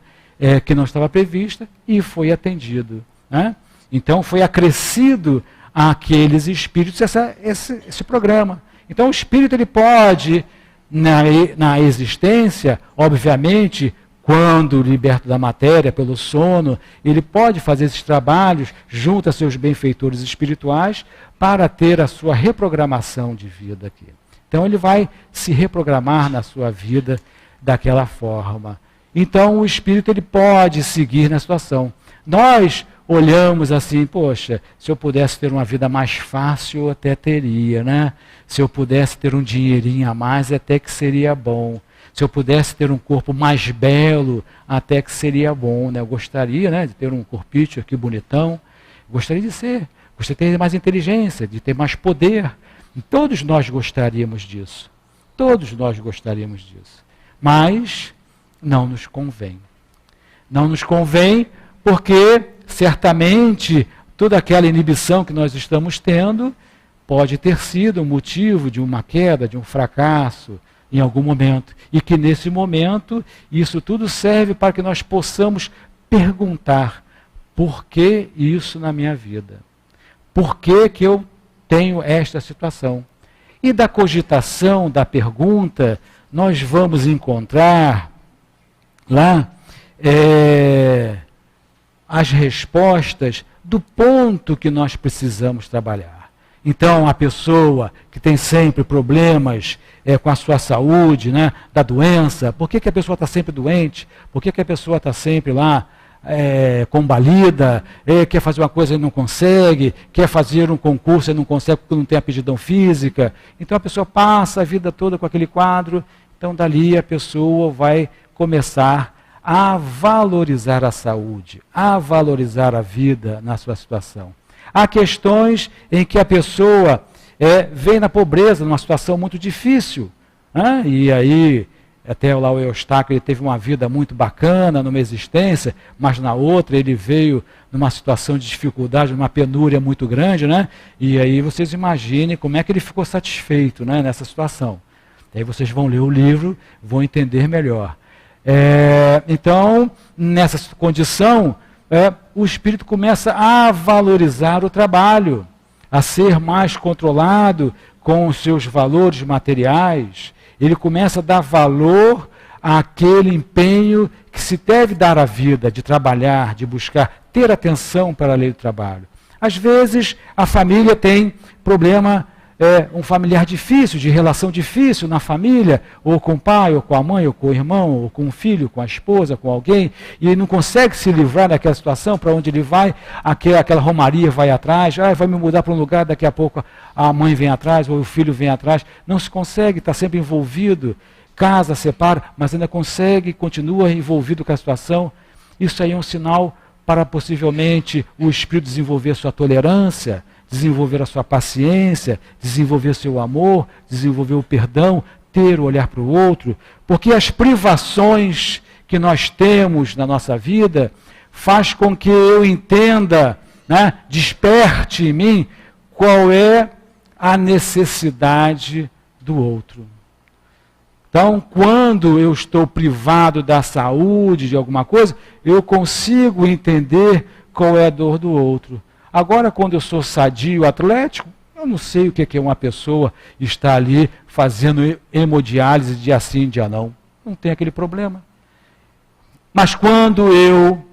que não estava prevista, e foi atendido. Né? Então, foi acrescido àqueles espíritos esse programa. Então, o espírito ele pode, na existência, obviamente, quando liberto da matéria pelo sono, ele pode fazer esses trabalhos junto a seus benfeitores espirituais para ter a sua reprogramação de vida aqui. Então ele vai se reprogramar na sua vida daquela forma. Então o espírito ele pode seguir na situação. Nós olhamos assim, poxa, se eu pudesse ter uma vida mais fácil, eu até teria, né? Se eu pudesse ter um dinheirinho a mais, até que seria bom. Se eu pudesse ter um corpo mais belo, até que seria bom, né? Eu gostaria, né, de ter um corpício aqui bonitão. Gostaria de ter mais inteligência, de ter mais poder. E todos nós gostaríamos disso. Todos nós gostaríamos disso. Mas não nos convém. Não nos convém porque, certamente, toda aquela inibição que nós estamos tendo pode ter sido um motivo de uma queda, de um fracasso, em algum momento. E que nesse momento, isso tudo serve para que nós possamos perguntar, por que isso na minha vida? Por que que eu tenho esta situação? E da cogitação, da pergunta, nós vamos encontrar lá as respostas do ponto que nós precisamos trabalhar. Então, a pessoa que tem sempre problemas com a sua saúde, né, da doença, por que que a pessoa está sempre doente? Por que que a pessoa está sempre lá combalida, quer fazer uma coisa e não consegue, quer fazer um concurso e não consegue porque não tem aptidão física? Então, a pessoa passa a vida toda com aquele quadro, então dali a pessoa vai começar a valorizar a saúde, a valorizar a vida na sua situação. Há questões em que a pessoa vem na pobreza, numa situação muito difícil. Né? E aí, até lá o Eustáquio, ele teve uma vida muito bacana, numa existência, mas na outra ele veio numa situação de dificuldade, numa penúria muito grande. Né? E aí vocês imaginem como é que ele ficou satisfeito, né, nessa situação. Aí vocês vão ler o livro, vão entender melhor. Então, nessa condição, o espírito começa a valorizar o trabalho, a ser mais controlado com os seus valores materiais. Ele começa a dar valor àquele empenho que se deve dar à vida, de trabalhar, de buscar, ter atenção para a lei do trabalho. Às vezes, a família tem problema, um familiar difícil, de relação difícil na família, ou com o pai, ou com a mãe, ou com o irmão, ou com o filho, com a esposa, com alguém, e ele não consegue se livrar daquela situação, para onde ele vai, aquela romaria vai atrás, vai me mudar para um lugar, daqui a pouco a mãe vem atrás, ou o filho vem atrás, não se consegue, está sempre envolvido, casa, separa, mas ainda consegue, continua envolvido com a situação. Isso aí é um sinal para possivelmente o espírito desenvolver sua tolerância, desenvolver a sua paciência, desenvolver seu amor, desenvolver o perdão, ter o olhar para o outro, porque as privações que nós temos na nossa vida faz com que eu entenda, né, desperte em mim qual é a necessidade do outro. Então, quando eu estou privado da saúde, de alguma coisa, eu consigo entender qual é a dor do outro. Agora, quando eu sou sadio, atlético, eu não sei o que é uma pessoa estar ali fazendo hemodiálise dia sim, dia não. Não tem aquele problema. Mas quando eu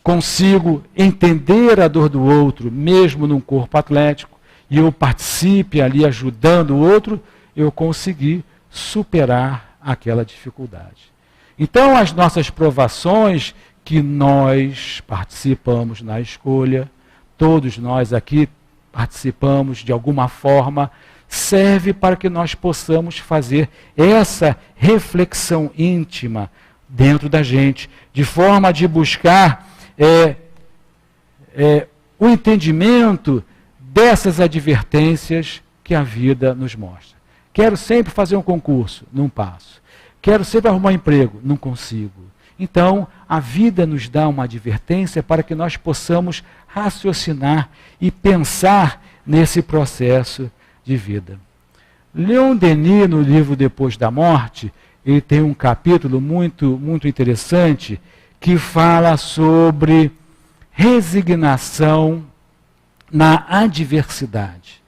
consigo entender a dor do outro, mesmo num corpo atlético, e eu participe ali ajudando o outro, eu consegui superar aquela dificuldade. Então, as nossas provações que nós participamos na escolha, todos nós aqui participamos de alguma forma, serve para que nós possamos fazer essa reflexão íntima dentro da gente, de forma de buscar o entendimento dessas advertências que a vida nos mostra. Quero sempre fazer um concurso, não passo. Quero sempre arrumar um emprego, não consigo. Então, a vida nos dá uma advertência para que nós possamos raciocinar e pensar nesse processo de vida. Leon Denis, no livro Depois da Morte, ele tem um capítulo muito, muito interessante que fala sobre resignação na adversidade.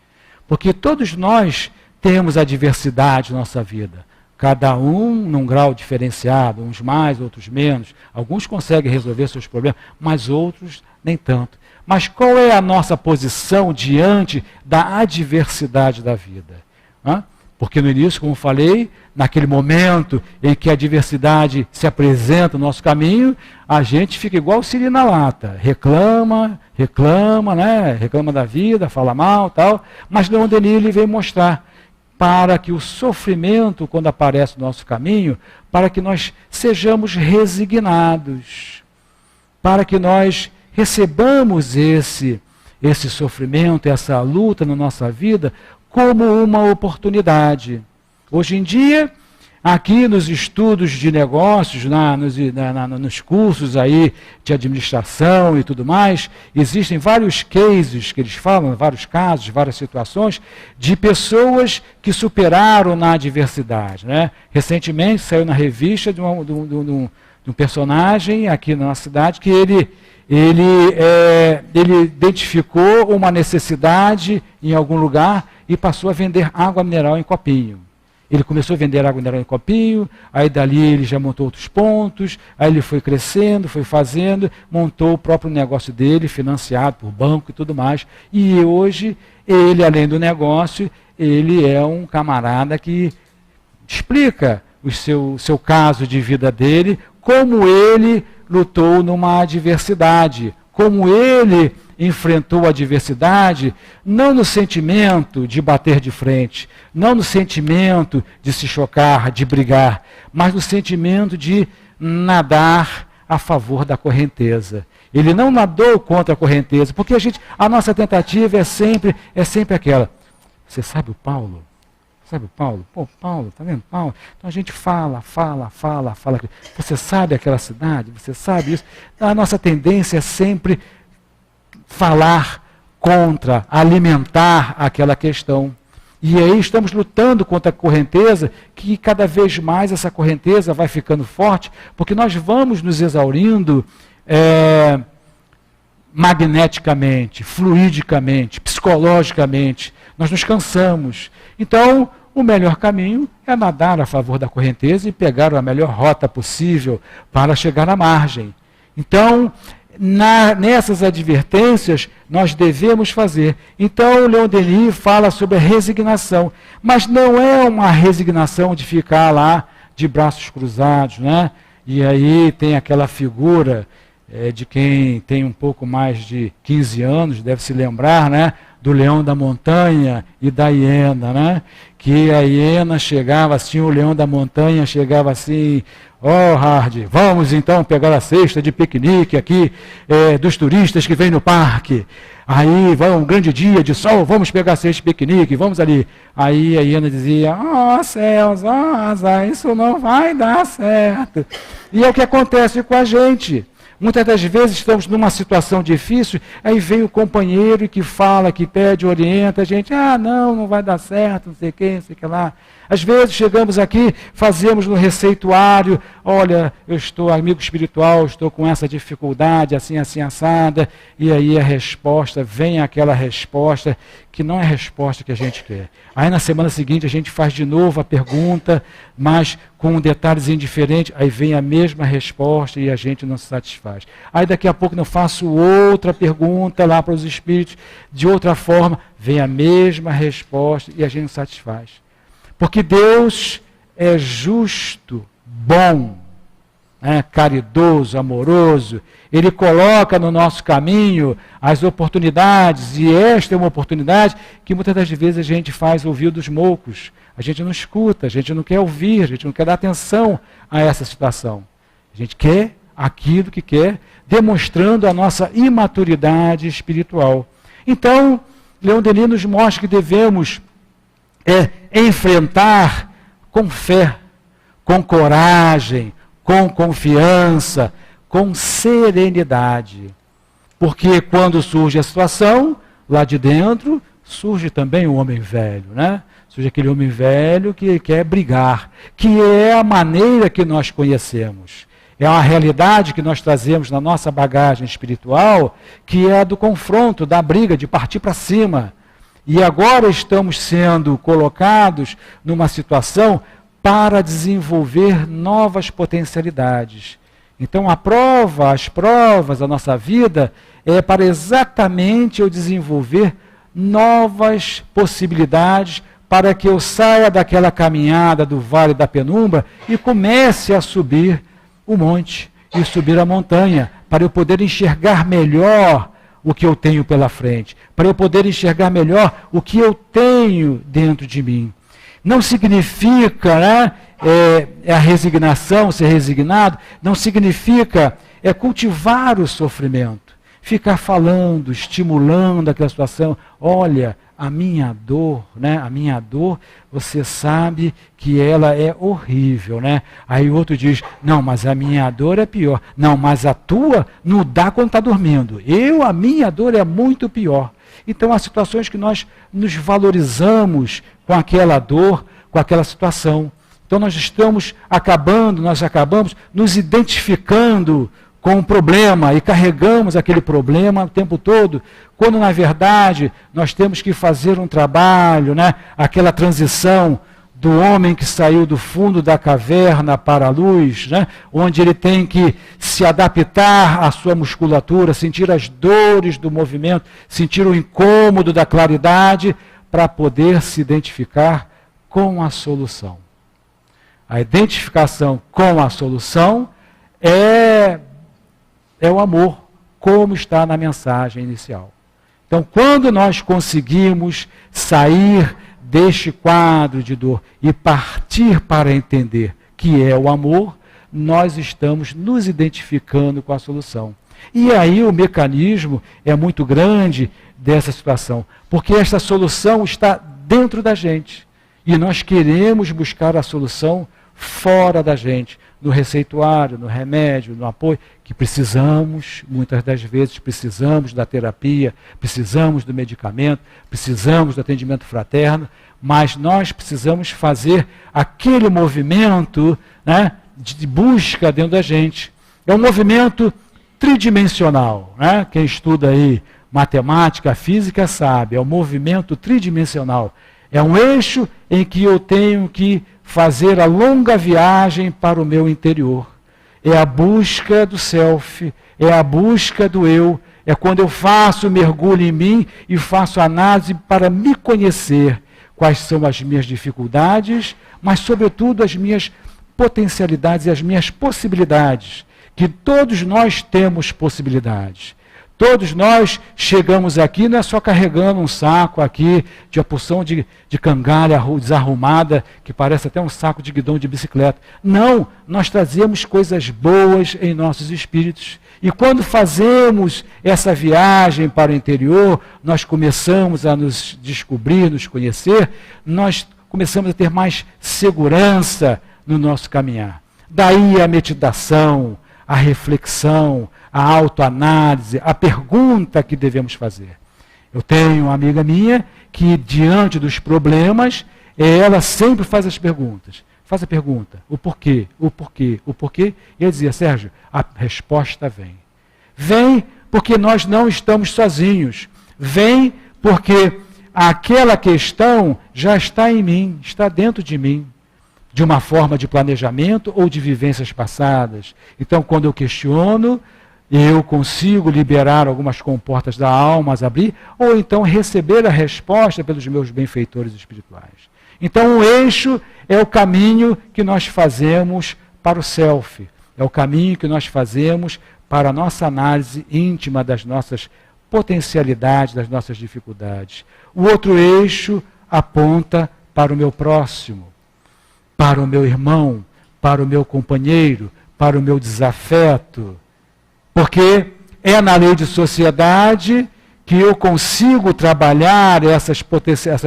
Porque todos nós temos adversidade na nossa vida. Cada um num grau diferenciado, uns mais, outros menos. Alguns conseguem resolver seus problemas, mas outros nem tanto. Mas qual é a nossa posição diante da adversidade da vida? Porque no início, como falei, naquele momento em que a adversidade se apresenta no nosso caminho, a gente fica igual o siri na lata. Reclama, né? Reclama da vida, fala mal, tal. Mas Leon Denis ele vem mostrar para que o sofrimento, quando aparece no nosso caminho, para que nós sejamos resignados, para que nós recebamos esse sofrimento, essa luta na nossa vida, como uma oportunidade. Hoje em dia, aqui nos estudos de negócios, nos cursos aí de administração e tudo mais, existem vários cases que eles falam, vários casos, várias situações, de pessoas que superaram na adversidade. Né? Recentemente saiu na revista de um personagem aqui na nossa cidade que ele identificou uma necessidade em algum lugar e passou a vender água mineral em copinho. Ele começou a vender água mineral em copinho, aí dali ele já montou outros pontos, aí ele foi crescendo, foi fazendo, montou o próprio negócio dele, financiado por banco e tudo mais. E hoje, ele, além do negócio, ele é um camarada que explica o seu caso de vida dele, como ele lutou numa adversidade, como ele enfrentou a adversidade, não no sentimento de bater de frente, não no sentimento de se chocar, de brigar, mas no sentimento de nadar a favor da correnteza. Ele não nadou contra a correnteza, porque a nossa tentativa é sempre aquela. Você sabe o Paulo? Sabe o Paulo? Pô, Paulo, tá vendo Paulo? Então a gente fala. Você sabe aquela cidade? Você sabe isso? A nossa tendência é sempre falar contra, alimentar aquela questão. E aí estamos lutando contra a correnteza, que cada vez mais essa correnteza vai ficando forte, porque nós vamos nos exaurindo magneticamente, fluidicamente, psicologicamente. Nós nos cansamos. Então, o melhor caminho é nadar a favor da correnteza e pegar a melhor rota possível para chegar à margem. Então, nessas advertências, nós devemos fazer. Então, o Leon Denis fala sobre a resignação, mas não é uma resignação de ficar lá de braços cruzados, né? E aí tem aquela figura de quem tem um pouco mais de 15 anos, deve se lembrar, né? Do leão da montanha e da hiena, né? Que a hiena chegava assim, o leão da montanha chegava assim: ó, Hard, vamos então pegar a cesta de piquenique aqui dos turistas que vêm no parque. Aí vai um grande dia de sol, vamos pegar a cesta de piquenique, vamos ali. Aí a hiena dizia: ó céus, ó azar, isso não vai dar certo. E é o que acontece com a gente. Muitas das vezes estamos numa situação difícil, aí vem o companheiro que fala, que pede, orienta a gente: ah, não vai dar certo, não sei o que, não sei o que lá. Às vezes chegamos aqui, fazemos no receituário: olha, eu estou amigo espiritual, estou com essa dificuldade, assim, assim, assada, e aí a resposta, vem aquela resposta que não é a resposta que a gente quer. Aí na semana seguinte a gente faz de novo a pergunta, mas com detalhes indiferentes, aí vem a mesma resposta e a gente não se satisfaz. Aí daqui a pouco eu faço outra pergunta lá para os espíritos, de outra forma, vem a mesma resposta e a gente não se satisfaz. Porque Deus é justo, bom, caridoso, amoroso. Ele coloca no nosso caminho as oportunidades, e esta é uma oportunidade que muitas das vezes a gente faz ouvidos moucos. A gente não escuta, a gente não quer ouvir, a gente não quer dar atenção a essa situação. A gente quer aquilo que quer, demonstrando a nossa imaturidade espiritual. Então, Leon Denis nos mostra que devemos enfrentar com fé, com coragem, com confiança, com serenidade. Porque quando surge a situação, lá de dentro, surge também o homem velho, né? Surge aquele homem velho que quer brigar, que é a maneira que nós conhecemos. É uma realidade que nós trazemos na nossa bagagem espiritual, que é a do confronto, da briga, de partir para cima. E agora estamos sendo colocados numa situação para desenvolver novas potencialidades. Então as provas da nossa vida é para exatamente eu desenvolver novas possibilidades para que eu saia daquela caminhada do Vale da Penumbra e comece a subir o monte e subir a montanha, para eu poder enxergar melhor o que eu tenho pela frente, para eu poder enxergar melhor o que eu tenho dentro de mim. Não significa, a resignação, ser resignado, não significa cultivar o sofrimento, ficar falando, estimulando aquela situação. Olha, a minha dor, você sabe que ela é horrível, né? Aí o outro diz: não, mas a minha dor é pior. Não, mas a tua não dá quando está dormindo. A minha dor é muito pior. Então há situações que nós nos valorizamos com aquela dor, com aquela situação. Então nós acabamos nos identificando com o problema e carregamos aquele problema o tempo todo, quando na verdade nós temos que fazer um trabalho, aquela transição do homem que saiu do fundo da caverna para a luz, onde ele tem que se adaptar à sua musculatura, sentir as dores do movimento, sentir o incômodo da claridade, para poder se identificar com a solução. A identificação com a solução é o amor, como está na mensagem inicial. Então, quando nós conseguimos sair deste quadro de dor e partir para entender que é o amor, nós estamos nos identificando com a solução. E aí o mecanismo é muito grande dessa situação, porque esta solução está dentro da gente. E nós queremos buscar a solução fora da gente, no receituário, no remédio, no apoio, que precisamos, muitas das vezes precisamos da terapia, precisamos do medicamento, precisamos do atendimento fraterno, mas nós precisamos fazer aquele movimento de busca dentro da gente. É um movimento tridimensional. Quem estuda aí matemática, física sabe, é um movimento tridimensional. É um eixo em que eu tenho que fazer a longa viagem para o meu interior. É a busca do self, é a busca do eu, é quando eu faço mergulho em mim e faço análise para me conhecer quais são as minhas dificuldades, mas sobretudo as minhas potencialidades e as minhas possibilidades, que todos nós temos possibilidades. Todos nós chegamos aqui, não é só carregando um saco aqui de uma porção de cangalha desarrumada, que parece até um saco de guidão de bicicleta. Não, nós trazemos coisas boas em nossos espíritos. E quando fazemos essa viagem para o interior, nós começamos a nos descobrir, nos conhecer, nós começamos a ter mais segurança no nosso caminhar. Daí a meditação, a reflexão, a autoanálise, a pergunta que devemos fazer. Eu tenho uma amiga minha que, diante dos problemas, ela sempre faz as perguntas. Faz a pergunta, o porquê, o porquê, o porquê. E ele dizia, Sérgio, a resposta vem. Vem porque nós não estamos sozinhos. Vem porque aquela questão já está em mim, está dentro de mim, de uma forma de planejamento ou de vivências passadas. Então, quando eu questiono, eu consigo liberar algumas comportas da alma, as abrir, ou então receber a resposta pelos meus benfeitores espirituais. Então, o eixo é o caminho que nós fazemos para o self, é o caminho que nós fazemos para a nossa análise íntima das nossas potencialidades, das nossas dificuldades. O outro eixo aponta para o meu próximo, para o meu irmão, para o meu companheiro, para o meu desafeto. Porque é na lei de sociedade que eu consigo trabalhar essas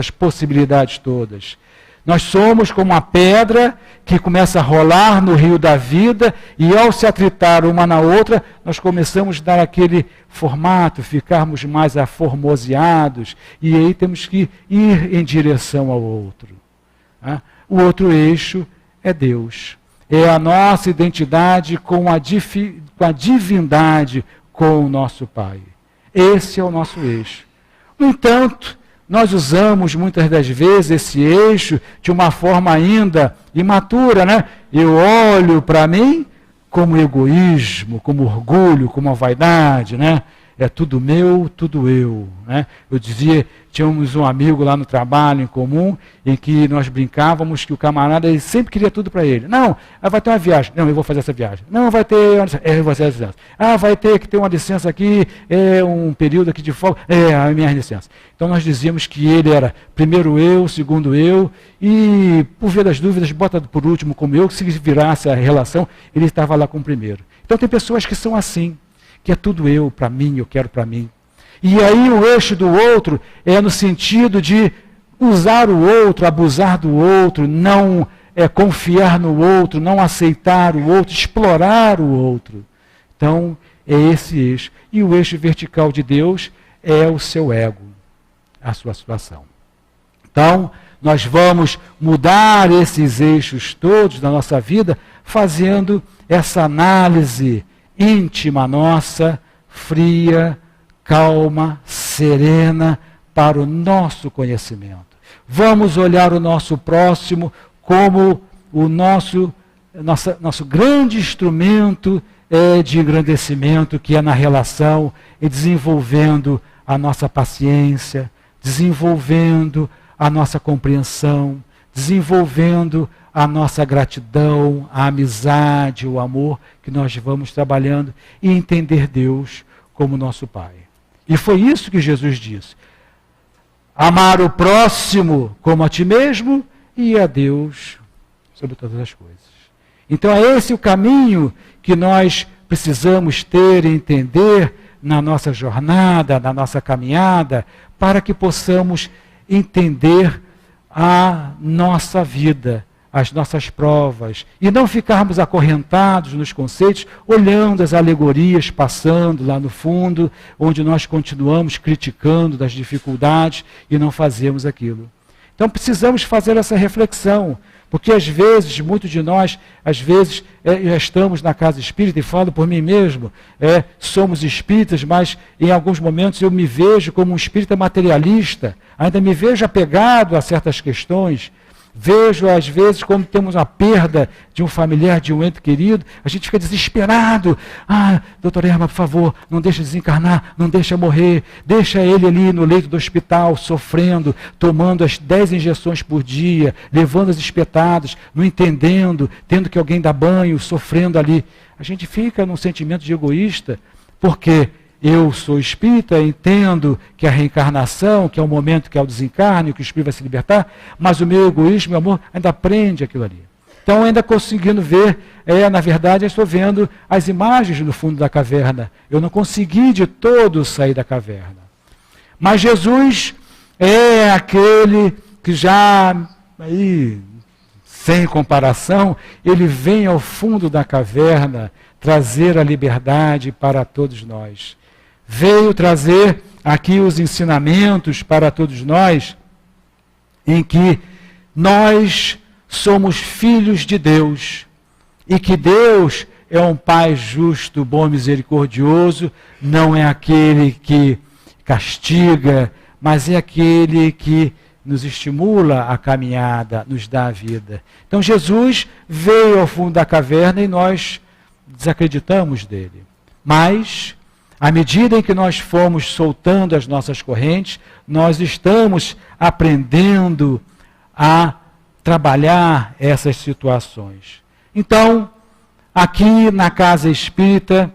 possibilidades todas. Nós somos como uma pedra que começa a rolar no rio da vida e ao se atritar uma na outra, nós começamos a dar aquele formato, ficarmos mais aformoseados e aí temos que ir em direção ao outro. O outro eixo é Deus. É a nossa identidade com a divindade, com o nosso Pai. Esse é o nosso eixo. No entanto, nós usamos muitas das vezes esse eixo de uma forma ainda imatura, né? Eu olho para mim como egoísmo, como orgulho, como a vaidade, né? É tudo meu, tudo eu. Né? Eu dizia, tínhamos um amigo lá no trabalho em comum, em que nós brincávamos que o camarada ele sempre queria tudo para ele. Não, vai ter uma viagem. Não, eu vou fazer essa viagem. Não, vai ter uma licença. Eu vou fazer essa licença. Vai ter que ter uma licença aqui, um período aqui de folga. A minha licença. Então nós dizíamos que ele era primeiro eu, segundo eu, e por via das dúvidas, bota por último como eu, que se virasse a relação, ele estava lá com o primeiro. Então tem pessoas que são assim, que é tudo eu, para mim, eu quero para mim. E aí o eixo do outro é no sentido de usar o outro, abusar do outro, não confiar no outro, não aceitar o outro, explorar o outro. Então, é esse eixo. E o eixo vertical de Deus é o seu ego, a sua situação. Então, nós vamos mudar esses eixos todos da nossa vida, fazendo essa análise íntima nossa, fria, calma, serena, para o nosso conhecimento. Vamos olhar o nosso próximo como o nosso grande instrumento de engrandecimento, que é na relação, e desenvolvendo a nossa paciência, desenvolvendo a nossa compreensão, desenvolvendo a nossa gratidão, a amizade, o amor que nós vamos trabalhando e entender Deus como nosso Pai. E foi isso que Jesus disse. Amar o próximo como a ti mesmo e a Deus sobre todas as coisas. Então é esse o caminho que nós precisamos ter e entender na nossa jornada, na nossa caminhada, para que possamos entender a nossa vida, as nossas provas, e não ficarmos acorrentados nos conceitos, olhando as alegorias passando lá no fundo, onde nós continuamos criticando das dificuldades e não fazemos aquilo. Então precisamos fazer essa reflexão. Porque às vezes, muitos de nós, às vezes, já estamos na casa espírita, e falo por mim mesmo, somos espíritas, mas em alguns momentos eu me vejo como um espírita materialista, ainda me vejo apegado a certas questões. Vejo, às vezes, quando temos uma perda de um familiar, de um ente querido, a gente fica desesperado. Doutor Erma, por favor, não deixa desencarnar, não deixa morrer, deixa ele ali no leito do hospital, sofrendo, tomando as 10 injeções por dia, levando as espetadas, não entendendo, tendo que alguém dar banho, sofrendo ali. A gente fica num sentimento de egoísta, porque eu sou espírita, entendo que a reencarnação, que é o momento que é o desencarne, que o espírito vai se libertar, mas o meu egoísmo, meu amor, ainda prende aquilo ali. Então, ainda conseguindo ver, na verdade, eu estou vendo as imagens no fundo da caverna. Eu não consegui de todo sair da caverna. Mas Jesus é aquele que já, aí, sem comparação, ele vem ao fundo da caverna trazer a liberdade para todos nós. Veio trazer aqui os ensinamentos para todos nós, em que nós somos filhos de Deus, e que Deus é um Pai justo, bom, misericordioso, não é aquele que castiga, mas é aquele que nos estimula a caminhada, nos dá a vida. Então Jesus veio ao fundo da caverna e nós desacreditamos dele. Mas, à medida em que nós fomos soltando as nossas correntes, nós estamos aprendendo a trabalhar essas situações. Então, aqui na Casa Espírita,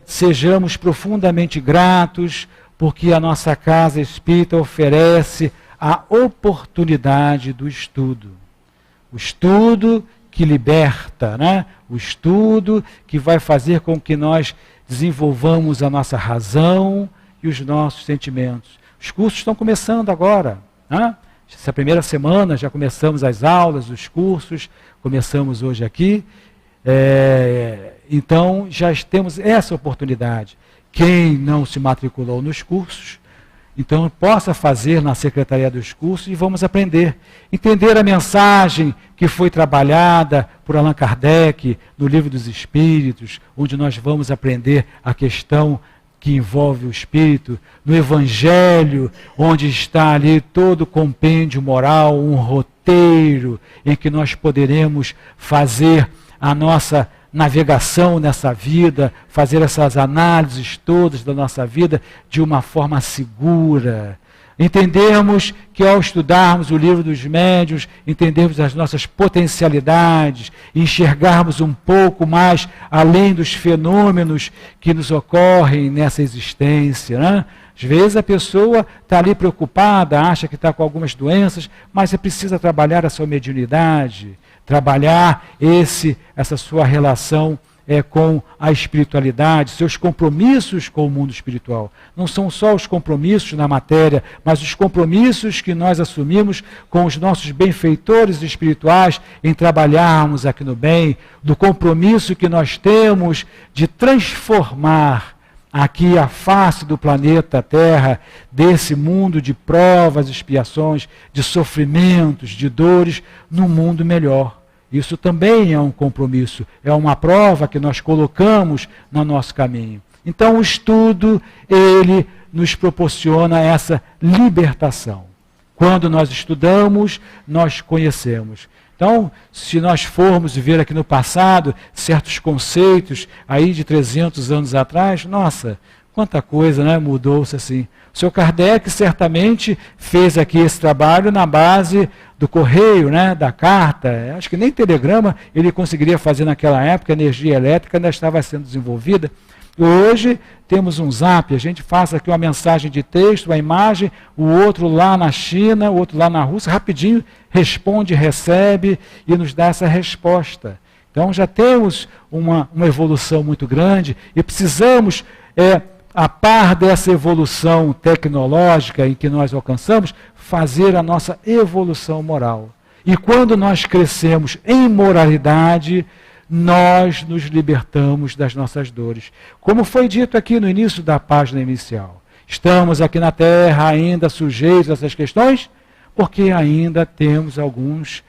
sejamos profundamente gratos, porque a nossa Casa Espírita oferece a oportunidade do estudo. O estudo que liberta, né? O estudo que vai fazer com que nós desenvolvamos a nossa razão e os nossos sentimentos. Os cursos estão começando agora. Né? Essa primeira semana já começamos as aulas, os cursos, começamos hoje aqui. Então já temos essa oportunidade. Quem não se matriculou nos cursos, então possa fazer na Secretaria dos Cursos e vamos aprender. Entender a mensagem que foi trabalhada por Allan Kardec no Livro dos Espíritos, onde nós vamos aprender a questão que envolve o espírito, no Evangelho, onde está ali todo o compêndio moral, um roteiro em que nós poderemos fazer a nossa navegação nessa vida, fazer essas análises todas da nossa vida de uma forma segura. Entendermos que ao estudarmos o livro dos médiuns, entendermos as nossas potencialidades, enxergarmos um pouco mais além dos fenômenos que nos ocorrem nessa existência, né? Às vezes a pessoa está ali preocupada, acha que está com algumas doenças, mas você precisa trabalhar a sua mediunidade, trabalhar essa sua relação com a espiritualidade, seus compromissos com o mundo espiritual. Não são só os compromissos na matéria, mas os compromissos que nós assumimos com os nossos benfeitores espirituais em trabalharmos aqui no bem, do compromisso que nós temos de transformar aqui a face do planeta Terra, desse mundo de provas, expiações, de sofrimentos, de dores, num mundo melhor. Isso também é um compromisso, é uma prova que nós colocamos no nosso caminho. Então o estudo, ele nos proporciona essa libertação. Quando nós estudamos, nós conhecemos. Então, se nós formos ver aqui no passado certos conceitos aí de 300 anos atrás, nossa, quanta coisa, né, mudou-se assim. O Sr. Kardec certamente fez aqui esse trabalho na base do correio, né, da carta. Acho que nem telegrama ele conseguiria fazer naquela época, a energia elétrica ainda estava sendo desenvolvida. Hoje temos um zap, a gente faz aqui uma mensagem de texto, uma imagem, o outro lá na China, o outro lá na Rússia, rapidinho responde, recebe e nos dá essa resposta. Então já temos uma evolução muito grande e precisamos, a par dessa evolução tecnológica em que nós alcançamos, fazer a nossa evolução moral. E quando nós crescemos em moralidade, nós nos libertamos das nossas dores. Como foi dito aqui no início da página inicial, estamos aqui na Terra ainda sujeitos a essas questões, porque ainda temos alguns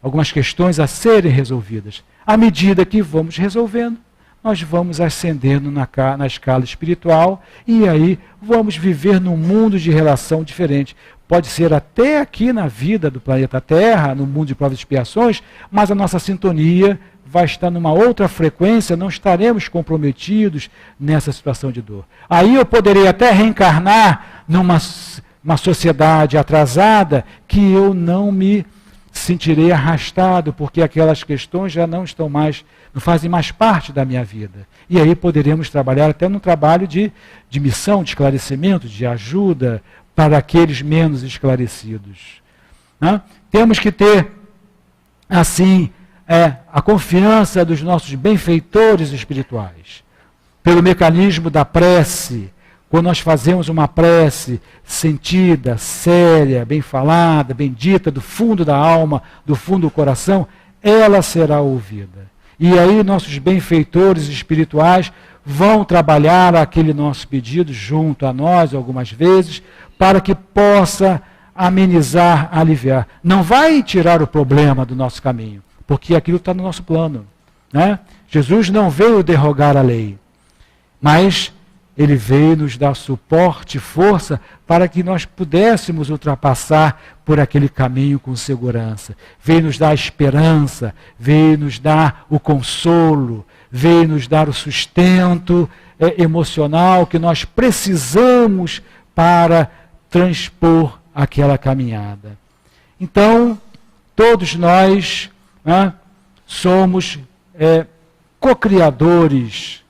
algumas questões a serem resolvidas. À medida que vamos resolvendo, nós vamos ascendendo na escala espiritual e aí vamos viver num mundo de relação diferente. Pode ser até aqui na vida do planeta Terra, no mundo de provas e expiações, mas a nossa sintonia vai estar numa outra frequência, não estaremos comprometidos nessa situação de dor. Aí eu poderei até reencarnar numa sociedade atrasada que eu não me sentirei arrastado, porque aquelas questões já não fazem mais parte da minha vida. E aí poderemos trabalhar até num trabalho de missão, de esclarecimento, de ajuda para aqueles menos esclarecidos. Né? Temos que ter, assim, a confiança dos nossos benfeitores espirituais, pelo mecanismo da prece. Quando nós fazemos uma prece sentida, séria, bem falada, bem dita, do fundo da alma, do fundo do coração, ela será ouvida. E aí nossos benfeitores espirituais vão trabalhar aquele nosso pedido junto a nós algumas vezes, para que possa amenizar, aliviar. Não vai tirar o problema do nosso caminho, porque aquilo está no nosso plano. Né? Jesus não veio derrogar a lei, mas ele veio nos dar suporte, força, para que nós pudéssemos ultrapassar por aquele caminho com segurança. Veio nos dar a esperança, veio nos dar o consolo, veio nos dar o sustento emocional que nós precisamos para transpor aquela caminhada. Então, todos nós somos co-criadores,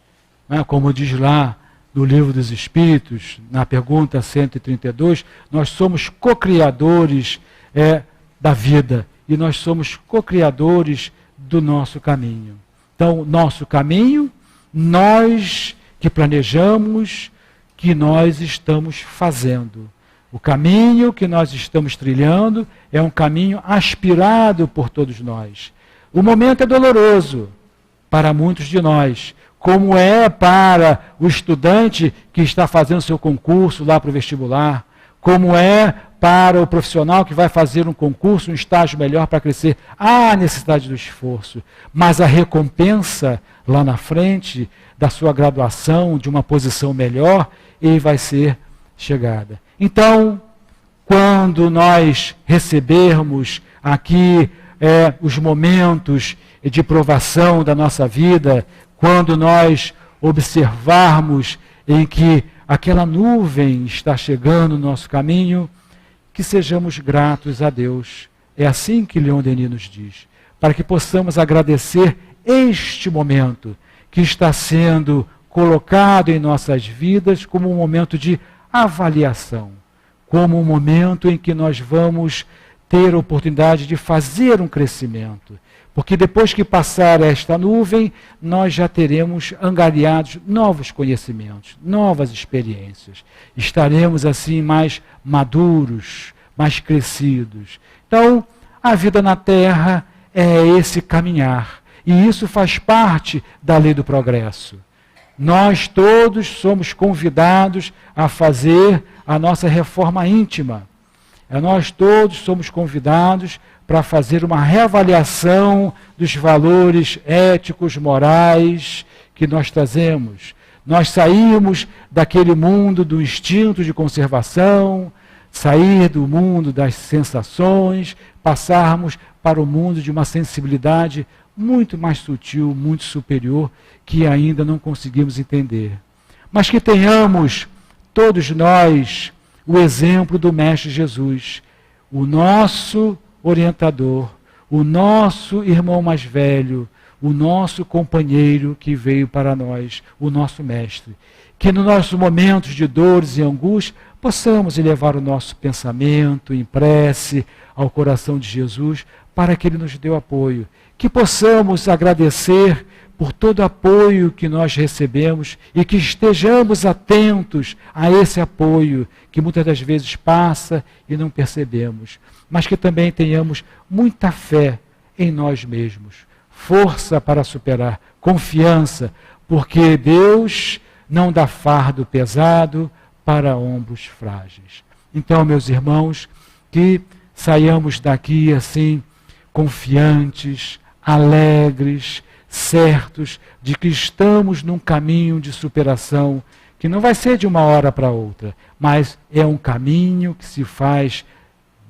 como diz lá no Livro dos Espíritos, na pergunta 132, nós somos co-criadores da vida e nós somos co-criadores do nosso caminho. Então, nosso caminho, nós que planejamos, que nós estamos fazendo. O caminho que nós estamos trilhando é um caminho aspirado por todos nós. O momento é doloroso para muitos de nós, como é para o estudante que está fazendo seu concurso lá para o vestibular, como é para o profissional que vai fazer um concurso, um estágio melhor para crescer. Há necessidade do esforço, mas a recompensa lá na frente da sua graduação, de uma posição melhor, ele vai ser chegada. Então, quando nós recebermos aqui os momentos de provação da nossa vida, quando nós observarmos em que aquela nuvem está chegando no nosso caminho, que sejamos gratos a Deus. É assim que Leon Denis nos diz, para que possamos agradecer este momento que está sendo colocado em nossas vidas como um momento de avaliação, como um momento em que nós vamos ter a oportunidade de fazer um crescimento. Porque depois que passar esta nuvem, nós já teremos angariados novos conhecimentos, novas experiências. Estaremos assim mais maduros, mais crescidos. Então, a vida na Terra é esse caminhar. E isso faz parte da lei do progresso. Nós todos somos convidados a fazer a nossa reforma íntima. Nós todos somos convidados para fazer uma reavaliação dos valores éticos, morais que nós trazemos. Nós saímos daquele mundo do instinto de conservação, sair do mundo das sensações, passarmos para o mundo de uma sensibilidade muito mais sutil, muito superior, que ainda não conseguimos entender. Mas que tenhamos, todos nós, o exemplo do Mestre Jesus, o nosso orientador, o nosso irmão mais velho, o nosso companheiro que veio para nós, o nosso Mestre. Que nos nossos momentos de dores e angústia, possamos elevar o nosso pensamento em prece ao coração de Jesus, para que Ele nos dê o apoio. Que possamos agradecer por todo o apoio que nós recebemos e que estejamos atentos a esse apoio que muitas das vezes passa e não percebemos. Mas que também tenhamos muita fé em nós mesmos, força para superar, confiança, porque Deus não dá fardo pesado para ombros frágeis. Então, meus irmãos, que saiamos daqui assim confiantes, alegres, certos de que estamos num caminho de superação que não vai ser de uma hora para outra, mas é um caminho que se faz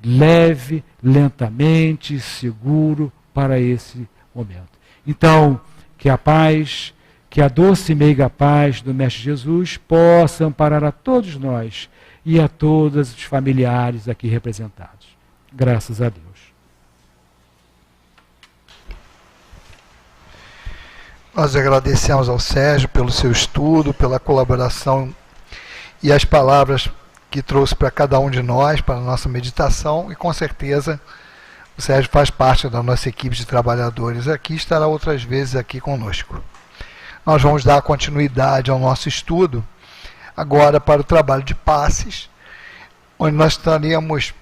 leve, lentamente, seguro para esse momento. Então, que a paz, que a doce e meiga paz do Mestre Jesus possa amparar a todos nós e a todos os familiares aqui representados. Graças a Deus. Nós agradecemos ao Sérgio pelo seu estudo, pela colaboração e as palavras que trouxe para cada um de nós, para a nossa meditação, e com certeza o Sérgio faz parte da nossa equipe de trabalhadores aqui, estará outras vezes aqui conosco. Nós vamos dar continuidade ao nosso estudo, agora para o trabalho de passes, onde nós estaremos,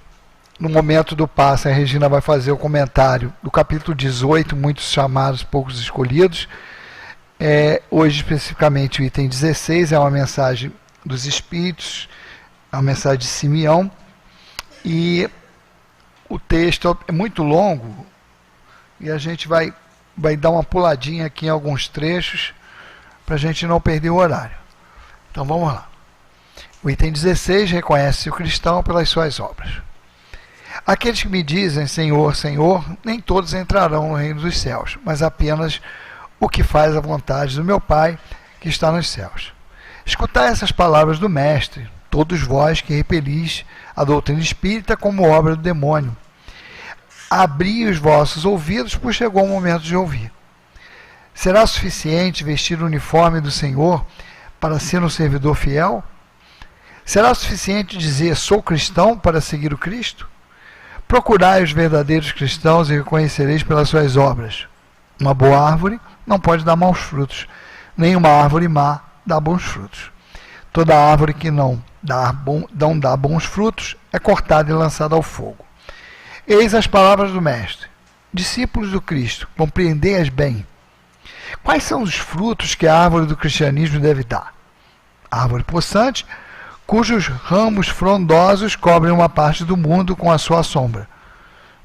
no momento do passe, a Regina vai fazer o comentário do capítulo 18, muitos chamados, poucos escolhidos. Hoje, especificamente, o item 16 é uma mensagem dos Espíritos, é uma mensagem de Simeão, e o texto é muito longo, e a gente vai dar uma puladinha aqui em alguns trechos, para a gente não perder o horário. Então vamos lá. O item 16 reconhece o cristão pelas suas obras. Aqueles que me dizem Senhor, Senhor, nem todos entrarão no reino dos céus, mas apenas o que faz a vontade do meu Pai que está nos céus. Escutai essas palavras do Mestre, todos vós que repelis a doutrina espírita como obra do demônio. Abri os vossos ouvidos, pois chegou o momento de ouvir. Será suficiente vestir o uniforme do Senhor para ser um servidor fiel? Será suficiente dizer sou cristão para seguir o Cristo? Procurai os verdadeiros cristãos e reconhecereis pelas suas obras. Uma boa árvore não pode dar maus frutos, nem uma árvore má dá bons frutos. Toda árvore que não dá bons frutos é cortada e lançada ao fogo. Eis as palavras do Mestre. Discípulos do Cristo, compreendei-as bem. Quais são os frutos que a árvore do cristianismo deve dar? A árvore possante, cujos ramos frondosos cobrem uma parte do mundo com a sua sombra,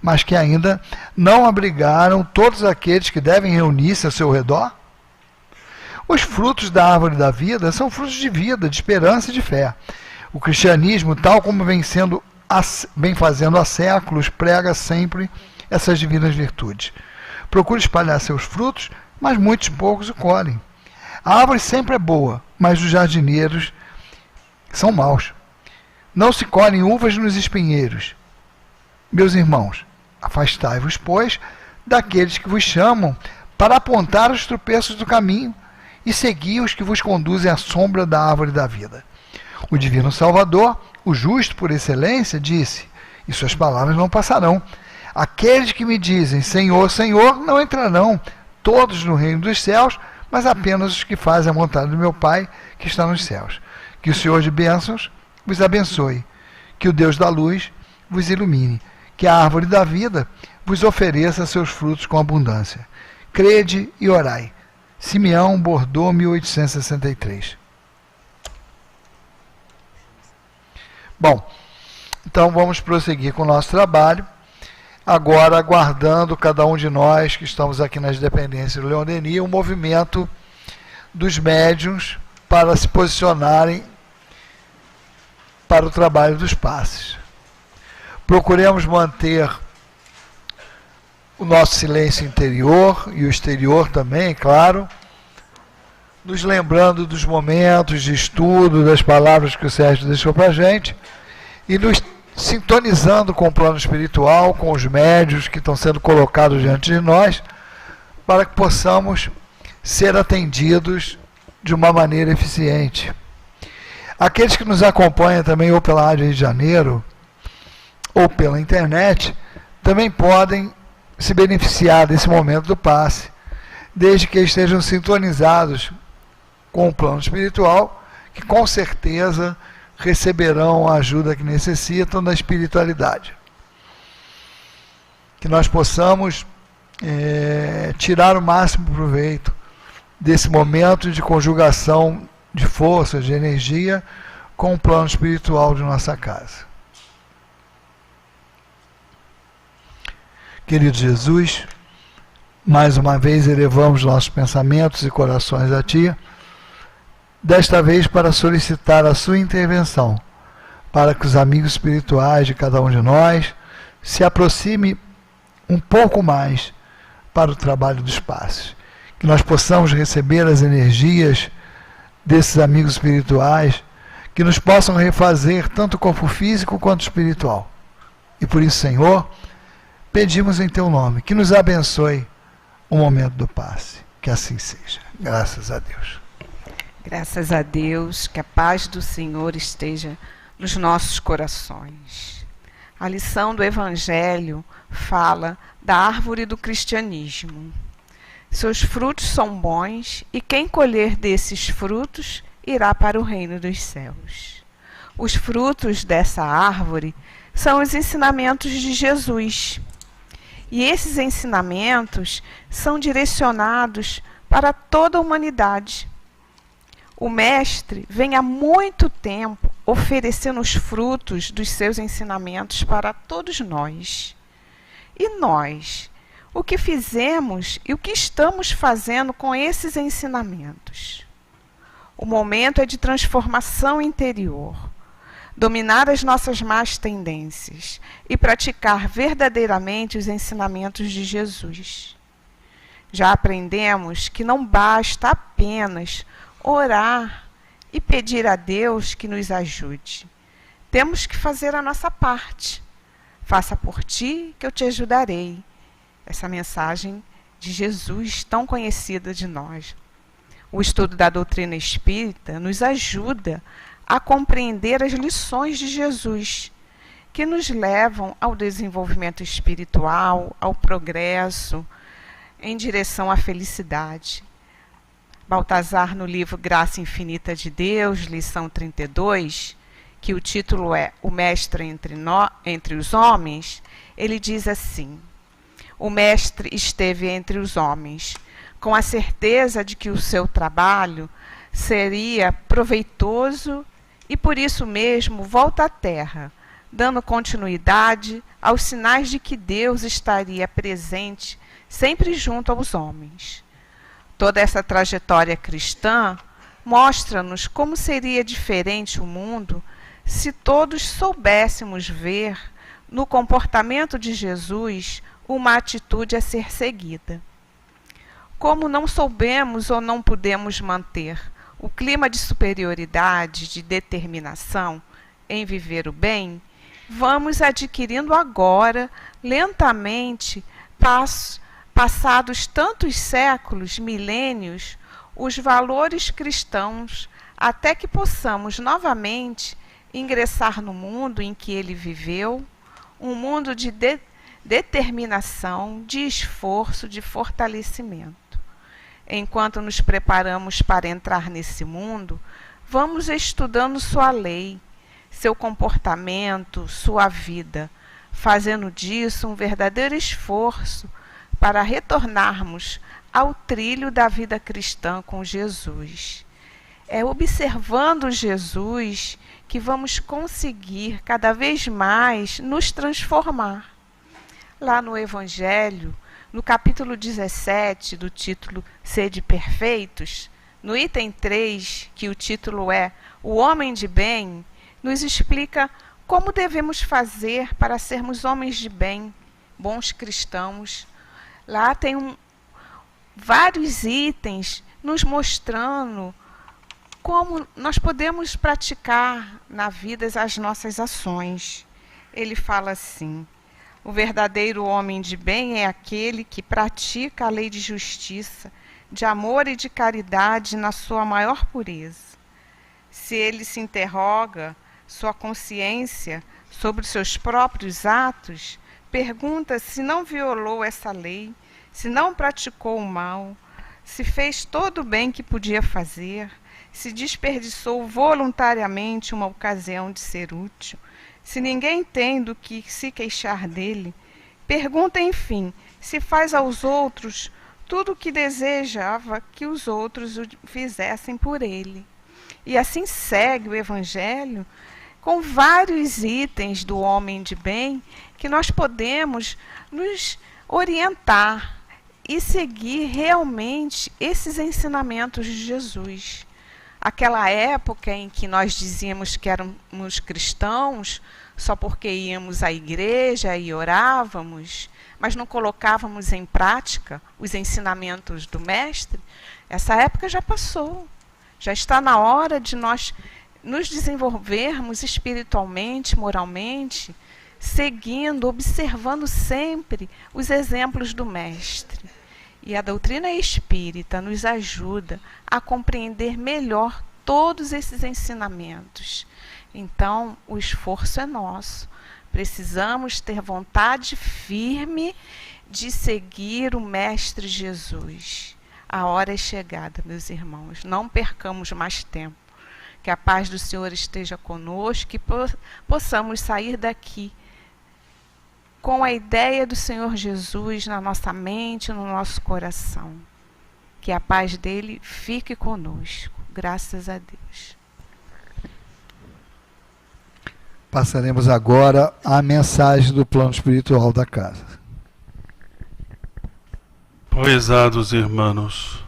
mas que ainda não abrigaram todos aqueles que devem reunir-se a seu redor? Os frutos da árvore da vida são frutos de vida, de esperança e de fé. O cristianismo, tal como vem fazendo há séculos, prega sempre essas divinas virtudes. Procura espalhar seus frutos, mas muitos poucos o colhem. A árvore sempre é boa, mas os jardineiros são maus. Não se colhem uvas nos espinheiros. Meus irmãos, afastai-vos, pois, daqueles que vos chamam para apontar os tropeços do caminho e segui os que vos conduzem à sombra da árvore da vida. O Divino Salvador, o justo por excelência, disse, e suas palavras não passarão. Aqueles que me dizem Senhor, Senhor, não entrarão todos no reino dos céus, mas apenas os que fazem a vontade do meu Pai que está nos céus. Que o Senhor de bênçãos vos abençoe, que o Deus da luz vos ilumine, que a árvore da vida vos ofereça seus frutos com abundância. Crede e orai. Simeão, Bordeaux, 1863. Bom, então vamos prosseguir com o nosso trabalho, agora aguardando cada um de nós que estamos aqui nas dependências do Leon Denis, o movimento dos médiuns para se posicionarem para o trabalho dos passes. Procuremos manter o nosso silêncio interior e o exterior também, claro, nos lembrando dos momentos de estudo, das palavras que o Sérgio deixou para a gente, e nos sintonizando com o plano espiritual, com os médiuns que estão sendo colocados diante de nós, para que possamos ser atendidos de uma maneira eficiente. Aqueles que nos acompanham também, ou pela Rádio Rio de Janeiro, ou pela internet, também podem se beneficiar desse momento do passe, desde que estejam sintonizados com o plano espiritual, que com certeza receberão a ajuda que necessitam da espiritualidade. Que nós possamos tirar o máximo proveito desse momento de conjugação de forças, de energia, com o plano espiritual de nossa casa. Querido Jesus, mais uma vez elevamos nossos pensamentos e corações a Ti, desta vez para solicitar a Sua intervenção, para que os amigos espirituais de cada um de nós se aproxime um pouco mais para o trabalho dos passes, que nós possamos receber as energias desses amigos espirituais, que nos possam refazer tanto o corpo físico quanto espiritual. E por isso, Senhor, pedimos em Teu nome, que nos abençoe o momento do passe. Que assim seja. Graças a Deus. Graças a Deus, que a paz do Senhor esteja nos nossos corações. A lição do Evangelho fala da árvore do cristianismo. Seus frutos são bons, e quem colher desses frutos irá para o reino dos céus. Os frutos dessa árvore são os ensinamentos de Jesus. E esses ensinamentos são direcionados para toda a humanidade. O Mestre vem há muito tempo oferecendo os frutos dos seus ensinamentos para todos nós. E nós, o que fizemos e o que estamos fazendo com esses ensinamentos? O momento é de transformação interior, dominar as nossas más tendências e praticar verdadeiramente os ensinamentos de Jesus. Já aprendemos que não basta apenas orar e pedir a Deus que nos ajude. Temos que fazer a nossa parte. Faça por ti que eu te ajudarei. Essa mensagem de Jesus, tão conhecida de nós. O estudo da doutrina espírita nos ajuda a compreender as lições de Jesus, que nos levam ao desenvolvimento espiritual, ao progresso, em direção à felicidade. Baltazar, no livro Graça Infinita de Deus, lição 32, que o título é O Mestre entre os Homens, ele diz assim: o Mestre esteve entre os homens, com a certeza de que o seu trabalho seria proveitoso e por isso mesmo volta à Terra, dando continuidade aos sinais de que Deus estaria presente sempre junto aos homens. Toda essa trajetória cristã mostra-nos como seria diferente o mundo se todos soubéssemos ver no comportamento de Jesus uma atitude a ser seguida. Como não soubemos ou não pudemos manter o clima de superioridade, de determinação em viver o bem, vamos adquirindo agora, lentamente, passados tantos séculos, milênios, os valores cristãos, até que possamos novamente ingressar no mundo em que ele viveu, um mundo de determinação, de esforço, de fortalecimento. Enquanto nos preparamos para entrar nesse mundo, vamos estudando sua lei, seu comportamento, sua vida, fazendo disso um verdadeiro esforço para retornarmos ao trilho da vida cristã com Jesus. É observando Jesus que vamos conseguir cada vez mais nos transformar. Lá no Evangelho, no capítulo 17, do título Sede Perfeitos, no item 3, que o título é O Homem de Bem, nos explica como devemos fazer para sermos homens de bem, bons cristãos. Lá tem vários itens nos mostrando como nós podemos praticar na vida as nossas ações. Ele fala assim: o verdadeiro homem de bem é aquele que pratica a lei de justiça, de amor e de caridade na sua maior pureza. Se ele se interroga sua consciência sobre os seus próprios atos, pergunta se não violou essa lei, se não praticou o mal, se fez todo o bem que podia fazer, se desperdiçou voluntariamente uma ocasião de ser útil, se ninguém tem do que se queixar dele. Pergunta, enfim, se faz aos outros tudo o que desejava que os outros o fizessem por ele. E assim segue o Evangelho, com vários itens do homem de bem que nós podemos nos orientar e seguir realmente esses ensinamentos de Jesus. Aquela época em que nós dizíamos que éramos cristãos só porque íamos à igreja e orávamos, mas não colocávamos em prática os ensinamentos do Mestre, essa época já passou. Já está na hora de nós nos desenvolvermos espiritualmente, moralmente, seguindo, observando sempre os exemplos do Mestre. E a doutrina espírita nos ajuda a compreender melhor todos esses ensinamentos. Então, o esforço é nosso. Precisamos ter vontade firme de seguir o Mestre Jesus. A hora é chegada, meus irmãos. Não percamos mais tempo. Que a paz do Senhor esteja conosco, que possamos sair daqui com a ideia do Senhor Jesus na nossa mente, no nosso coração. Que a paz dele fique conosco. Graças a Deus. Passaremos agora à mensagem do plano espiritual da casa. Prezados irmãos,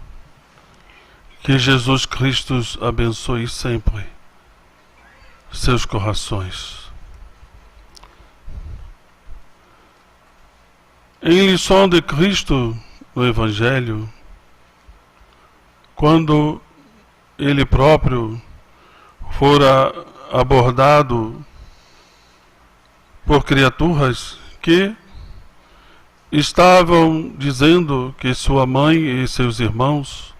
que Jesus Cristo abençoe sempre seus corações. Em lição de Cristo no Evangelho, quando ele próprio fora abordado por criaturas que estavam dizendo que sua mãe e seus irmãos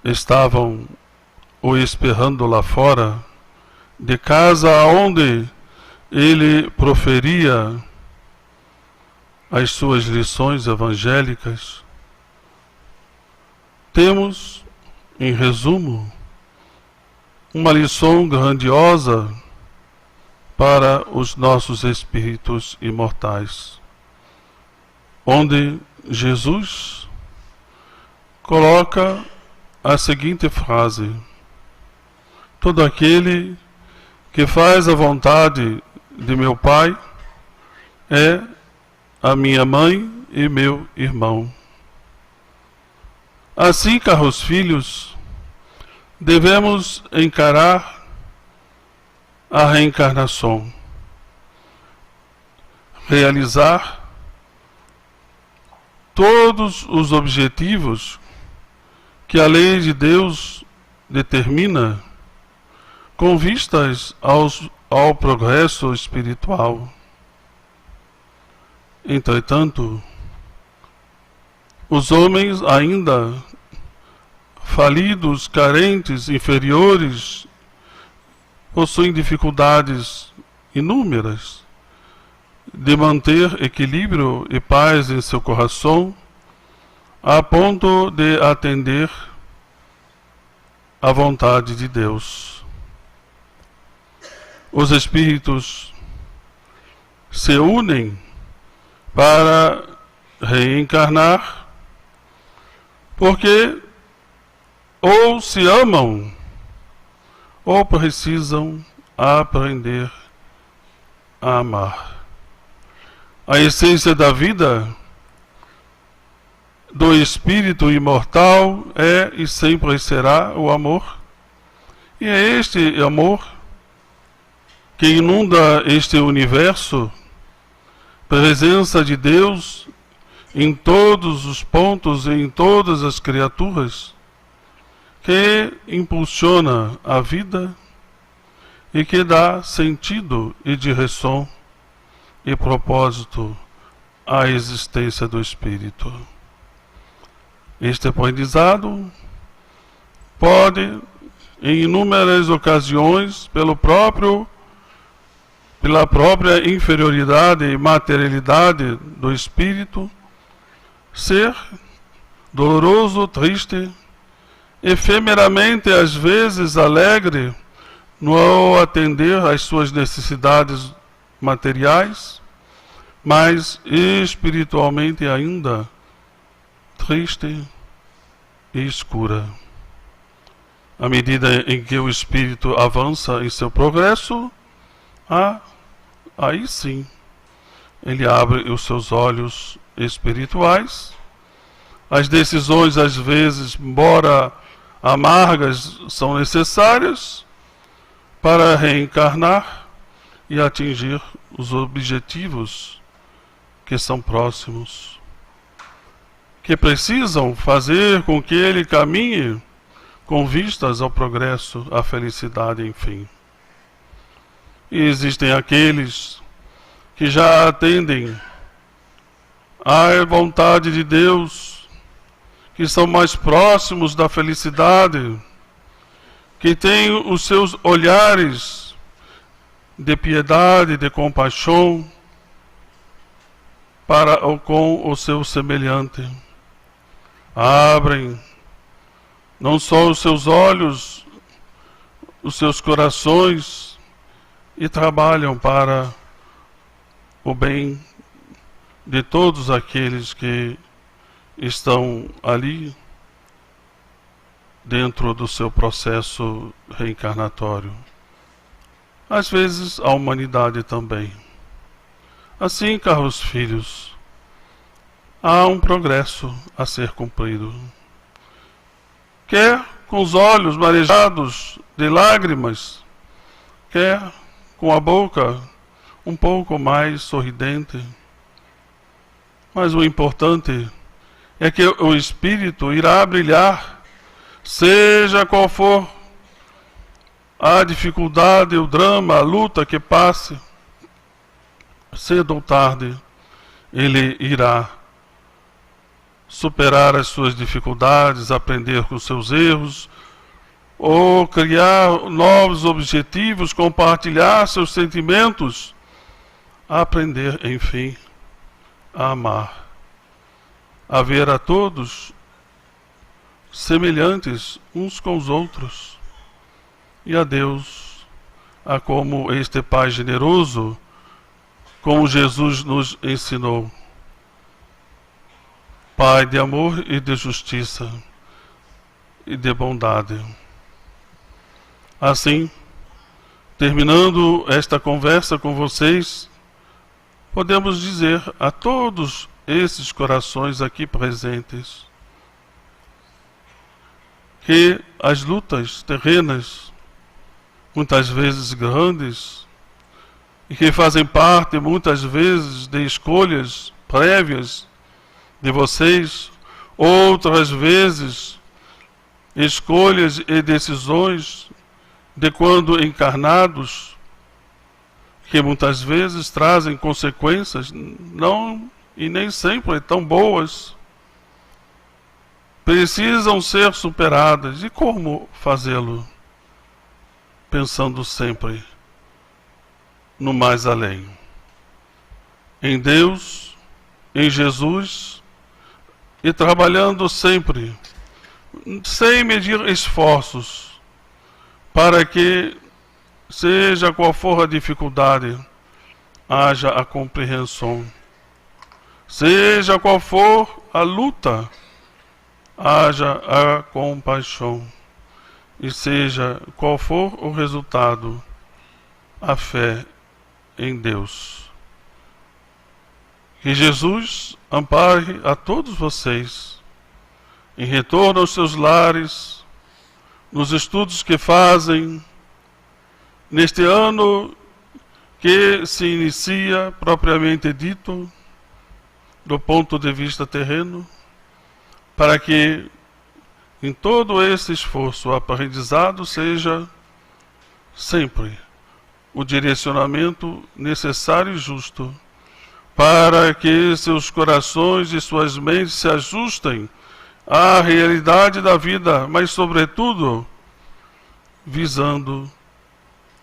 estavam o esperando lá fora de casa onde ele proferia as suas lições evangélicas. Temos, em resumo, uma lição grandiosa para os nossos espíritos imortais, onde Jesus coloca a seguinte frase: todo aquele que faz a vontade de meu Pai é a minha mãe e meu irmão. Assim, caros filhos, devemos encarar a reencarnação, realizar todos os objetivos que a lei de Deus determina com vistas ao progresso espiritual. Entretanto, os homens ainda falidos, carentes, inferiores, possuem dificuldades inúmeras de manter equilíbrio e paz em seu coração, a ponto de atender à vontade de Deus. Os espíritos se unem para reencarnar, porque ou se amam ou precisam aprender a amar. A essência da vida do espírito imortal é e sempre será o amor. E é este amor que inunda este universo, presença de Deus em todos os pontos e em todas as criaturas, que impulsiona a vida e que dá sentido e direção e propósito à existência do espírito. Este aprendizado pode, em inúmeras ocasiões, pela própria inferioridade e materialidade do espírito, ser doloroso, triste, efemeramente, às vezes, alegre no atender às suas necessidades materiais, mas espiritualmente ainda triste e escura. À medida em que o espírito avança em seu progresso, aí sim, ele abre os seus olhos espirituais. As decisões, às vezes, embora amargas, são necessárias para reencarnar e atingir os objetivos que são próximos, que precisam fazer com que ele caminhe com vistas ao progresso, à felicidade, enfim. E existem aqueles que já atendem à vontade de Deus, que são mais próximos da felicidade, que têm os seus olhares de piedade, de compaixão para com o seu semelhante. Abrem não só os seus olhos, os seus corações, e trabalham para o bem de todos aqueles que estão ali dentro do seu processo reencarnatório. Às vezes a humanidade também. Assim, caros filhos, há um progresso a ser cumprido. Quer com os olhos marejados de lágrimas, quer com a boca um pouco mais sorridente. Mas o importante é que o espírito irá brilhar, seja qual for a dificuldade, o drama, a luta que passe. Cedo ou tarde, ele irá superar as suas dificuldades, aprender com os seus erros, ou criar novos objetivos, compartilhar seus sentimentos, aprender, enfim, a amar, a ver a todos semelhantes uns com os outros, e a Deus, a como este Pai generoso, como Jesus nos ensinou, Pai de amor e de justiça e de bondade. Assim, terminando esta conversa com vocês, podemos dizer a todos esses corações aqui presentes que as lutas terrenas, muitas vezes grandes, e que fazem parte muitas vezes de escolhas prévias de vocês, outras vezes escolhas e decisões de quando encarnados, que muitas vezes trazem consequências não e nem sempre tão boas, precisam ser superadas. E como fazê-lo? Pensando sempre no mais além, em Deus, em Jesus, e trabalhando sempre, sem medir esforços, para que, seja qual for a dificuldade, haja a compreensão. Seja qual for a luta, haja a compaixão. E seja qual for o resultado, a fé em Deus. Que Jesus ampare a todos vocês em retorno aos seus lares, nos estudos que fazem, neste ano que se inicia, propriamente dito, do ponto de vista terreno, para que em todo esse esforço o aprendizado seja sempre o direcionamento necessário e justo, para que seus corações e suas mentes se ajustem à realidade da vida, mas sobretudo visando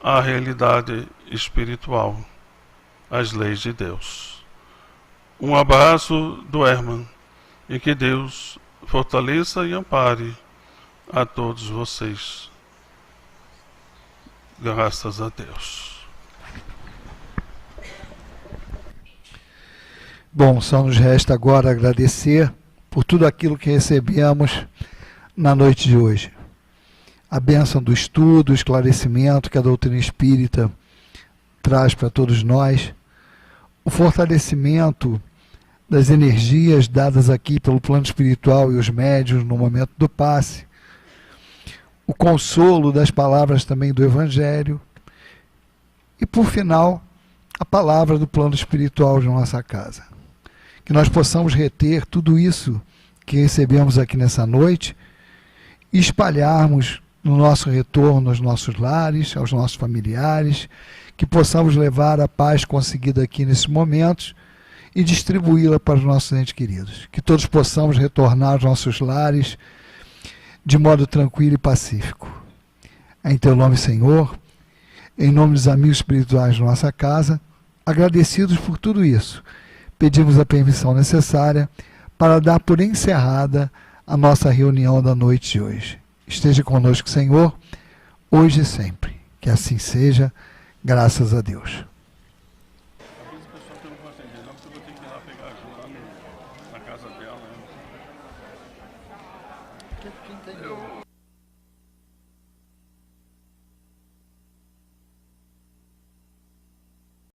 a realidade espiritual, as leis de Deus. Um abraço do Herman, e que Deus fortaleça e ampare a todos vocês. Graças a Deus. Bom, só nos resta agora agradecer por tudo aquilo que recebemos na noite de hoje. A bênção do estudo, o esclarecimento que a doutrina espírita traz para todos nós, o fortalecimento das energias dadas aqui pelo plano espiritual e os médiuns no momento do passe, o consolo das palavras também do Evangelho e, por final, a palavra do plano espiritual de nossa casa. Que nós possamos reter tudo isso que recebemos aqui nessa noite e espalharmos no nosso retorno aos nossos lares, aos nossos familiares, que possamos levar a paz conseguida aqui nesses momentos e distribuí-la para os nossos entes queridos. Que todos possamos retornar aos nossos lares de modo tranquilo e pacífico. Em teu nome, Senhor, em nome dos amigos espirituais de nossa casa, agradecidos por tudo isso, pedimos a permissão necessária para dar por encerrada a nossa reunião da noite de hoje. Esteja conosco, Senhor, hoje e sempre. Que assim seja, graças a Deus. Na casa dela.